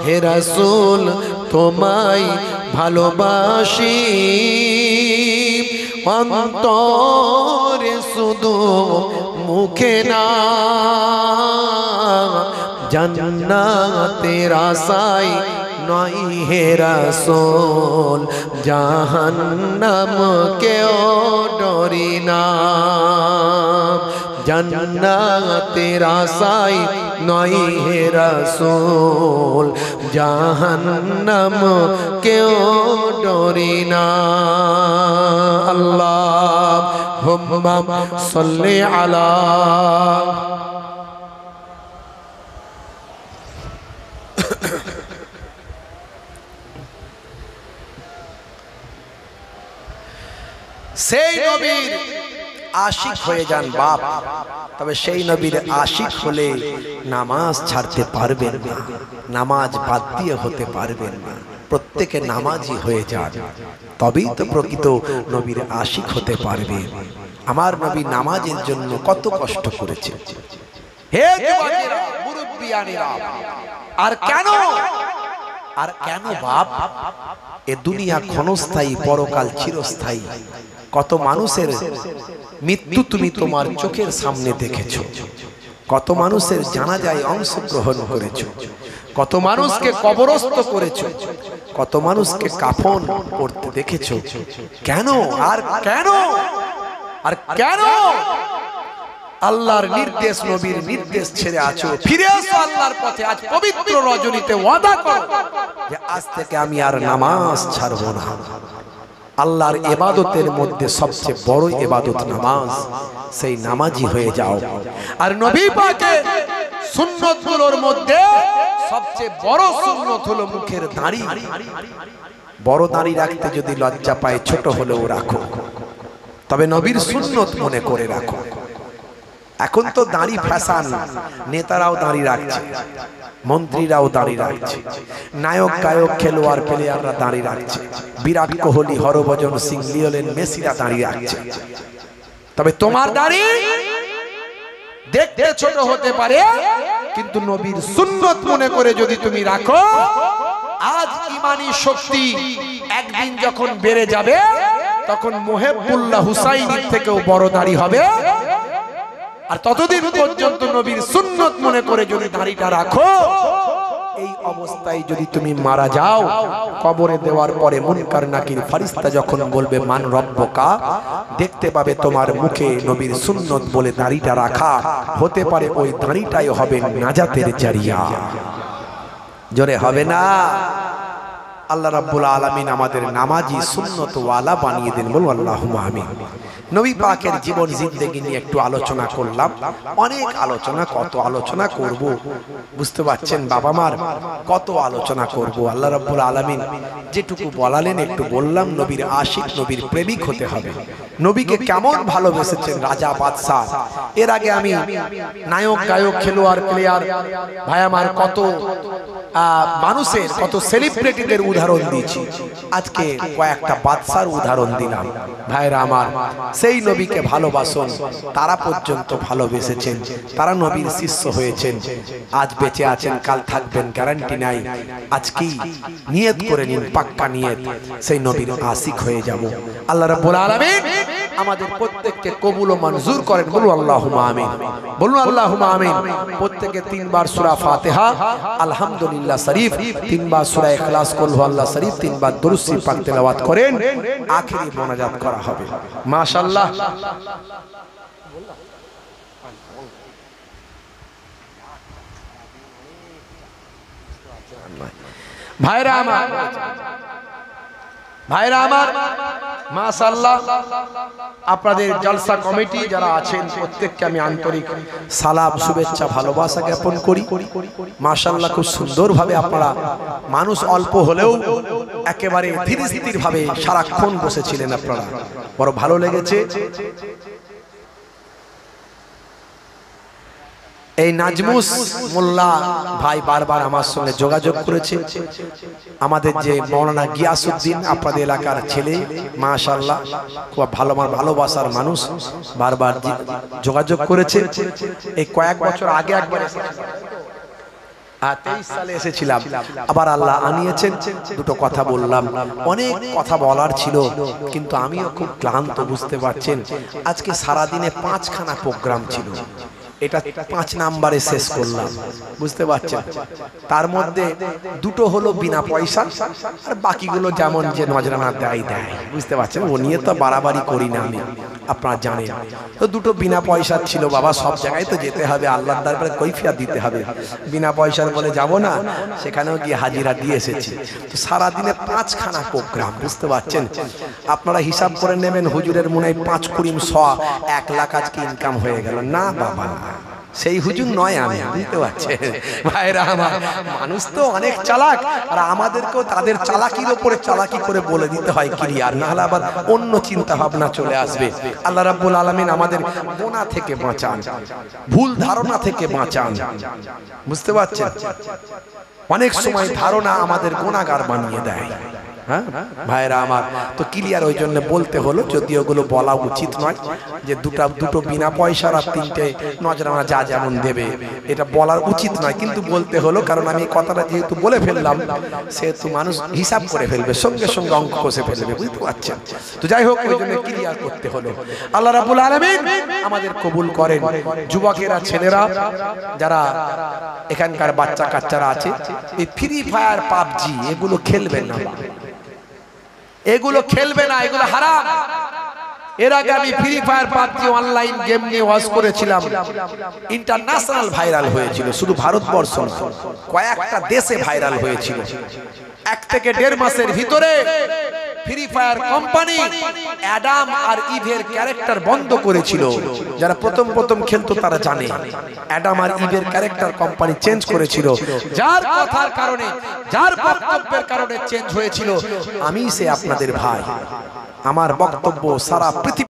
হে রাসূল তোমায় ভালোবাসি, অন্তরে শুধু মুখে না। জান্নাতের আশায় নয় হে রাসূল, জাহান্নাম কেউ ডরি না। জান্নাতের আশায় নয় হে রাসূল, জাহান্নাম কেউ ডরি না। আল্লাহুম্মা সাল্লি আলা সেই নবীর আশিক হয়ে যান বাপ, তবে সেই নবীর আশিক হলে নামাজ ছাড়তে পারবেন না, নামাজ বাদ দিয়ে হতে পারবেন না। প্রত্যেকে নামাজি হয়ে যান, তবেই তো প্রকৃত নবীর আশিক হতে পারবে। আমার নবী নামাজের জন্য কত কষ্ট করেছে। হে যুবকেরা, মুরব্বিয়ানেরা, আর কেন বাপ? এ দুনিয়া ক্ষণস্থায়ী, পরকাল চিরস্থায়ী। কত মানুষের মৃত্যু তুমি তোমার চোখের সামনে দেখেছো, কত মানুষের জানাজায় অংশগ্রহণ করেছো, কত মানুষকে কবরস্থ করেছো, কত মানুষকে কাফন পরতে দেখেছো। কেন? আর কেন আল্লাহর নির্দেশ, নবীর নির্দেশ ছেড়ে আছো? ফিরে আসো আল্লাহর পথে। আজ পবিত্র রজনীতে ওয়াদা করো যে আজ থেকে আমি আর নামাজ ছাড়বো না। আল্লাহর ইবাদতের মধ্যে সবচেয়ে বড় ইবাদত নামাজ, সেই নামাজি হয়ে যাও। আর নবী পাকের সুন্নতগুলোর মধ্যে সবচেয়ে বড় সুন্নত হলো মুখের দাড়ি। বড় দাড়ি রাখতে যদি লজ্জা পায় ছোট হলেও রাখো, তবে নবীর সুন্নত মনে করে রাখো। এখন তো দাড়ি ফ্যাশন, নেতারাও দাড়ি রাখছে, মন্ত্রীরাও দাড়ি রাখছে, নায়ক গায়ক খেলোয়াড় প্লেয়াররা দাড়ি রাখছে, বিরাট কোহলি, হরভজন সিং, লিওনেল মেসিরা দাড়ি রাখছে। তবে তোমার দাড়ি দেখতে ছোট হতে পারে, কিন্তু নবীর সুন্নত মনে করে যদি তুমি রাখো, আজ ইমানি শক্তি একদিন যখন বেড়ে যাবে, তখন মুহিবুল্লাহ হুসাইনের থেকেও বড় দাড়ি হবে। আর ততদিন পর্যন্ত নবীর সুন্নত মনে করে যদি দাড়িটা রাখো, এই অবস্থায় যদি তুমি মারা যাও, কবরে দেওয়ার পরে মুনকার নাকির ফেরেশতা যখন বলবে মান রব্বুকা, দেখতে পাবে তোমার মুখে নবীর সুন্নত বলে দাড়িটা রাখা, হতে পারে ওই দাড়িটাই হবে নাজাতের জারিয়া। জোরে হবে না? আল্লাহ রাব্বুল আলামিন আমাদের নামাজি সুন্নত ওয়ালা বানিয়ে দেন, বলুন আল্লাহুম্মা আমিন। নবী পাকের জীবন জিন্দেগি নিয়ে একটু আলোচনা করলাম, অনেক আলোচনা, কত আলোচনা করব বুঝতে পারছেন বাবা মার, কত আলোচনা করব। আল্লাহ রাব্বুল আলামিন যেটুকু বলালেন একটু বললাম। নবীর আশিক, নবীর প্রেমিক হতে হবে। নবীকে কেমন ভালোবেসেছেন রাজা বাদশাহ। এর আগে আমি নায়ক গায়ক খেলোয়াড় প্লেয়ার ভাই আমার কত মানুষের, কত সেলিব্রিটিদের উদাহরণ দিয়েছি, আজকে কয়েকটা বাদশার উদাহরণ দিলাম। ভাইরা আমার, সেই নবীকে ভালোবাসুন, তারা পর্যন্ত ভালোবেসেছেন, তারা নবীর শিষ্য হয়েছেন, আজ বেঁচে আছেন, কাল থাকবেন, গ্যারান্টি নাই। আজকেই নিয়ত করে নিন, পাক্কা নিয়ত, সেই নবীর আশিক হয়ে যাব। আল্লাহ রাব্বুল আলামিন আমাদের প্রত্যেককে কবুল ও মঞ্জুর করেন, বলুন আল্লাহুম্মা আমিন, বলুন আল্লাহুম্মা আমিন। প্রত্যেকে 3 বার সূরা ফাতিহা, আলহামদুলিল্লাহ শরীফ, 3 বার সূরা ইখলাস, কুল হুয়াল্লাহ শরীফ, 3 বার দুরূদ শরীফ পাক তেলাওয়াত করেন, আখেরি মোনাজাত করা হবে। মাশাআল্লাহ। ভাইরা আমার, ভাইরা আমার, মাশাআল্লাহ, আপনাদের জলসা কমিটি যারা আছেন প্রত্যেককে আমি আন্তরিক সালাম, শুভেচ্ছা, ভালোবাসা জ্ঞাপন করি। মাশাআল্লাহ, খুব সুন্দরভাবে আপনারা, মানুষ অল্প হলেও একেবারে ধীর স্থির ভাবে সারাক্ষণ বসেছিলেন আপনারা, বড় ভালো লেগেছে। এই নাজমুস মোল্লা ভাই বারবার আমার সঙ্গে যোগাযোগ করেছে। আমাদের যে মাওলানা গিয়াসউদ্দিন, আপনাদের এলাকার ছেলে, মাশাআল্লাহ, খুব ভালো, ভালোবাসার মানুষ, বারবার যোগাযোগ করেছে। এই কয়েক বছর আগে একবার 23 সালে এসেছিলাম, আবার আল্লাহ আনিয়েছেন। দুটো কথা বললাম, অনেক কথা বলার ছিল, কিন্তু আমিও খুব ক্লান্ত, বুঝতে পারছেন। আজকে সারাদিনে 5খানা প্রোগ্রাম ছিল, এটা 5 নাম্বারে শেষ করলাম, বুঝতে পারছেন। তার মধ্যে 2টো হলো বিনা পয়সা, আর বাকিগুলো যেমন যে নজরানা দেয়, বুঝতে পারছেন। ও নিয়ে তো বাড়াবাড়ি করি না আমি, আপনারা জানেন। তো 2টো বিনা পয়সার ছিল। বাবা, সব জায়গায় তো যেতে হবে, আল্লাহর দরবারে কৈফিয়ত দিতে হবে, বিনা পয়সার বলে যাব না, সেখানেও গিয়ে হাজিরা দিয়ে এসেছি। তো সারাদিনে 5খানা প্রোগ্রাম, বুঝতে পারছেন। আপনারা হিসাব করে নেবেন, হুজুরের মনে হয় 5 কুড়ি 100 1 লাখ আজকে ইনকাম হয়ে গেল। না বাবা, সেই হুজুর নয় আমি, বুঝতে পারছেন ভাইরা আমার। মানুষ তো অনেক চালাক, আর আমাদেরকেও তাদের চালাকির উপরে চালাকি করে বলে দিতে হয় ক্লিয়ার, না হলে আবার অন্য চিন্তা ভাবনা চলে আসবে। আল্লাহ রাব্বুল আলামিন আমাদের গোনা থেকে বাঁচান, ভুল ধারণা থেকে বাঁচান, বুঝতে পারছেন। অনেক সময় ধারণা আমাদের গুনাহগার বানিয়ে দেয়। হ্যাঁ ভাইরা আমার, তো ক্লিয়ার ওই জন্য বলতে হলো, যদি ওগুলো বলা উচিত নয়, যে দুটো বিনা পয়সার আর 3টে নজরানা যা যেমন দেবে, এটা বলার উচিত নয়, কিন্তু বলতে হলো, কারণ আমি কথাটা যেহেতু বলে ফেললাম, সেহেতু মানুষ হিসাব করে ফেলবে, সঙ্গে সঙ্গে অঙ্ক কষে ফেলবে, বুঝতে পারছেন। তো যাই হোক, ওই জন্য ক্লিয়ার করতে হলো। আল্লাহ রাব্বুল আলামিন আমাদের কবুল করেন। যুবকেরা, ছেলেরা, যারা এখানকার বাচ্চা কাচ্চারা আছে, এই ফ্রি ফায়ার, পাবজি এগুলো খেলবেন না, এগুলো খেলবে না, এগুলো হারাম। এর আগে আমি free fire, PUBG online game নিয়ে ওয়াজ করেছিলাম, ইন্টারন্যাশনাল ভাইরাল হয়েছিল, শুধু ভারতবর্ষ না, কয়েকটা দেশে ভাইরাল হয়েছিল। 1 থেকে 1.5 মাসের ভিতরে ফ্রি ফায়ার কোম্পানি অ্যাডাম আর ইভের ক্যারেক্টার বন্ধ করেছিল। যারা প্রথম প্রথম খেলতো তারা জানে অ্যাডাম আর ইভের ক্যারেক্টার কোম্পানি চেঞ্জ করেছিল। যার কথার কারণে, যার বক্তব্যের কারণে চেঞ্জ হয়েছিল। আমি সে আপনাদের ভাই, আমার বক্তব্য সারা পৃথিবী